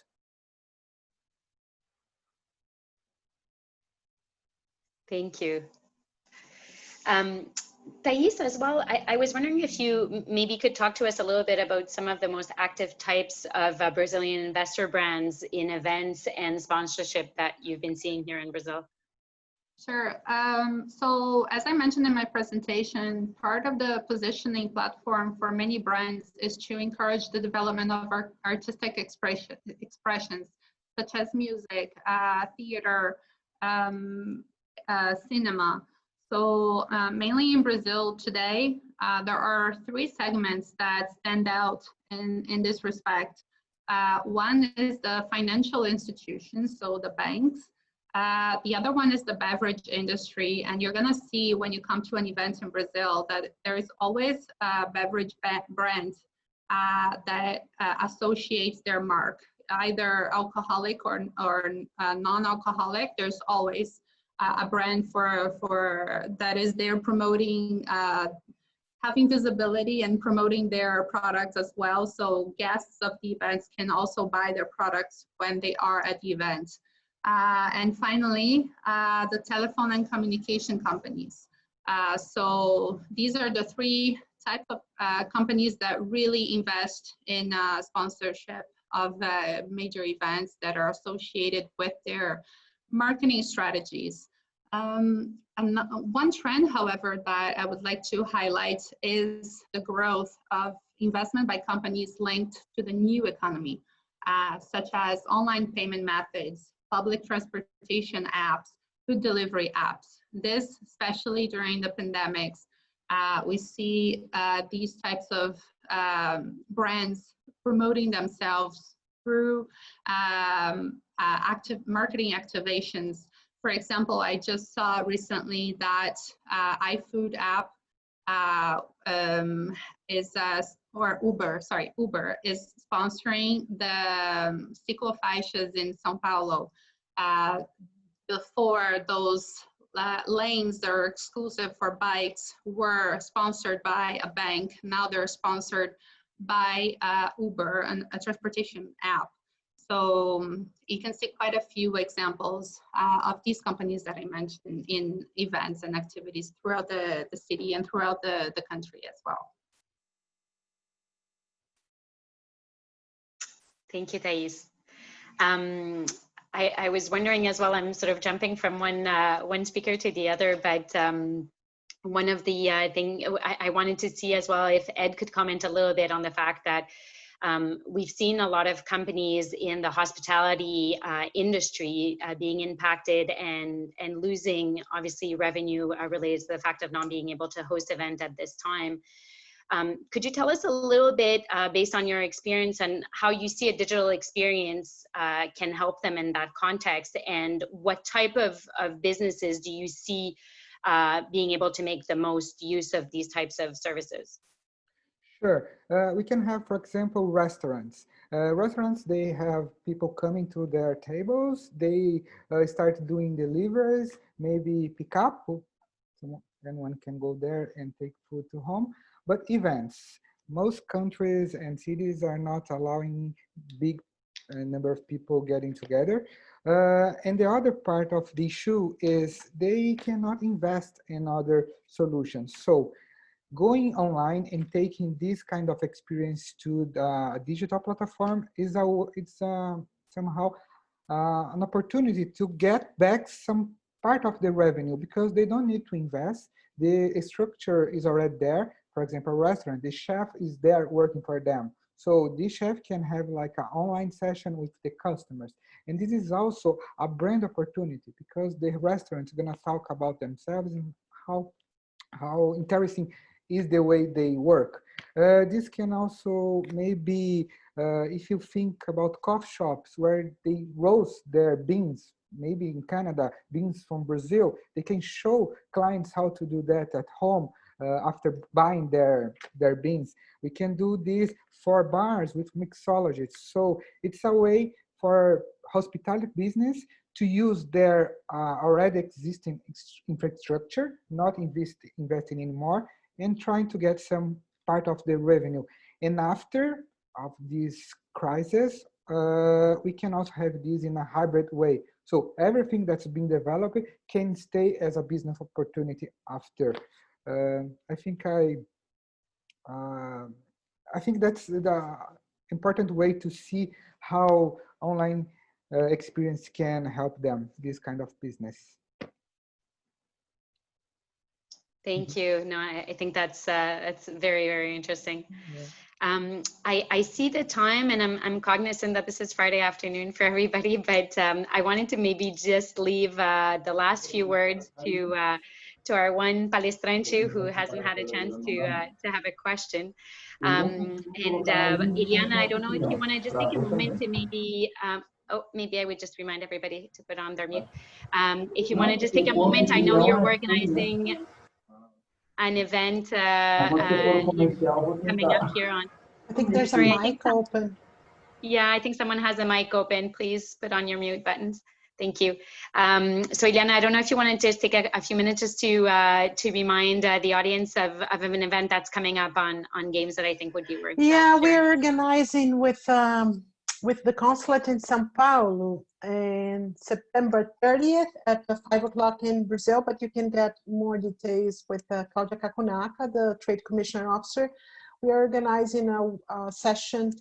Thank you. Thais, as well, I was wondering if you maybe could talk to us a little bit about some of the most active types of Brazilian investor brands in events and sponsorship that you've been seeing here in Brazil. Sure. So as I mentioned in my presentation, part of the positioning platform for many brands is to encourage the development of our artistic expressions, such as music, theater, cinema. So mainly in Brazil today, there are 3 segments that stand out in this respect. One is the financial institutions, so the banks. The other one is the beverage industry, and you're gonna see when you come to an event in Brazil that there is always a beverage brand that associates their mark, either alcoholic or non-alcoholic. There's always a brand for that is there promoting, having visibility and promoting their products as well. So guests of the events can also buy their products when they are at the event. And finally, the telephone and communication companies. So these are the 3 types of companies that really invest in sponsorship of major events that are associated with their marketing strategies. And one trend, however, that I would like to highlight is the growth of investment by companies linked to the new economy, such as online payment methods, public transportation apps, food delivery apps. This, especially during the pandemics, we see these types of brands promoting themselves through active marketing activations. For example, I just saw recently that iFood app Uber is sponsoring the ciclofaixas in Sao Paulo. Before, those lanes that are exclusive for bikes were sponsored by a bank. Now they're sponsored by Uber, a transportation app. So you can see quite a few examples of these companies that I mentioned in events and activities throughout the city and throughout the country as well. Thank you, Thais. I was wondering as well, I'm sort of jumping from one speaker to the other, but one of the thing I wanted to see as well, if Ed could comment a little bit on the fact that we've seen a lot of companies in the hospitality industry being impacted and losing, obviously, revenue related to the fact of not being able to host event at this time. Could you tell us a little bit, based on your experience, and how you see a digital experience can help them in that context, and what type of businesses do you see being able to make the most use of these types of services? Sure. We can have, for example, restaurants. Restaurants, they have people coming to their tables. They start doing deliveries, maybe pick up. Anyone can go there and take food to home. But events, most countries and cities are not allowing big number of people getting together. And the other part of the issue is they cannot invest in other solutions. So going online and taking this kind of experience to the digital platform is somehow an opportunity to get back some part of the revenue, because they don't need to invest. The structure is already there. For example, a restaurant, the chef is there working for them. So this chef can have like an online session with the customers. And this is also a brand opportunity, because the restaurant is gonna talk about themselves and how interesting is the way they work. This can also maybe, if you think about coffee shops where they roast their beans, maybe in Canada, beans from Brazil, they can show clients how to do that at home after buying their beans. We can do this for bars with mixologists. So it's a way for hospitality business to use their already existing infrastructure, not investing anymore, and trying to get some part of the revenue. And after of this crisis, we can also have this in a hybrid way. So everything that's been developed can stay as a business opportunity after. I think that's the important way to see how online experience can help them, this kind of business. Thank you. No, I think that's very, very interesting. Yeah. I see the time, and I'm cognizant that this is Friday afternoon for everybody, but I wanted to maybe just leave the last few words to our one palestrante who hasn't had a chance to have a question. And Eliana, I don't know if you want to just take a moment to maybe, maybe I would just remind everybody to put on their mute. If you want to just take a moment, I know you're organizing an event coming up here on. I think there's a mic open. Yeah, I think someone has a mic open. Please put on your mute buttons. Thank you. So Eliana, I don't know if you want to just take a few minutes just to remind the audience of an event that's coming up on games that I think would be worth. Yeah, we're organizing with the Consulate in Sao Paulo on September 30th at 5 o'clock in Brazil, but you can get more details with Claudia Kakunaka, the Trade Commissioner Officer. We are organizing a session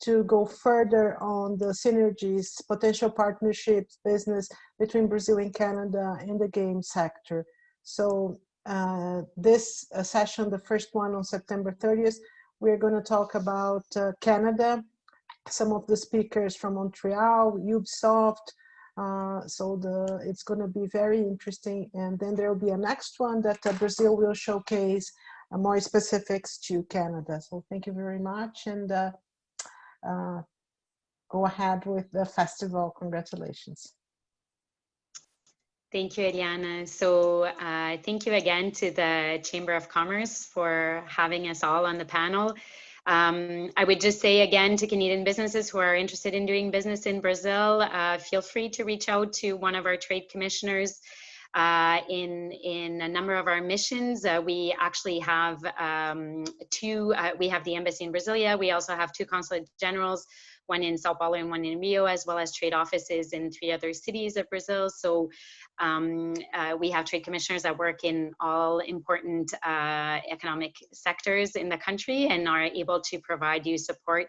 to go further on the synergies, potential partnerships, business between Brazil and Canada in the game sector. So this session, the first one on September 30th, we're going to talk about Canada, some of the speakers from Montreal, Ubisoft. It's going to be very interesting. And then there will be a next one that Brazil will showcase more specifics to Canada. So thank you very much. And go ahead with the festival. Congratulations. Thank you, Eliana. So thank you again to the Chamber of Commerce for having us all on the panel. I would just say again to Canadian businesses who are interested in doing business in Brazil, feel free to reach out to one of our trade commissioners. In a number of our missions, we actually have we have the embassy in Brasilia. We also have 2 consulate generals, one in Sao Paulo and one in Rio, as well as trade offices in 3 other cities of Brazil. So we have trade commissioners that work in all important economic sectors in the country and are able to provide you support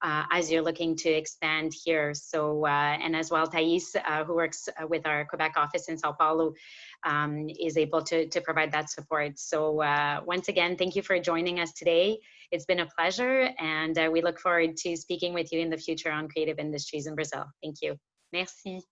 as you're looking to expand here. So, and as well, Thais, who works with our Quebec office in Sao Paulo, is able to provide that support. So once again, thank you for joining us today. It's been a pleasure, and we look forward to speaking with you in the future on creative industries in Brazil. Thank you. Merci.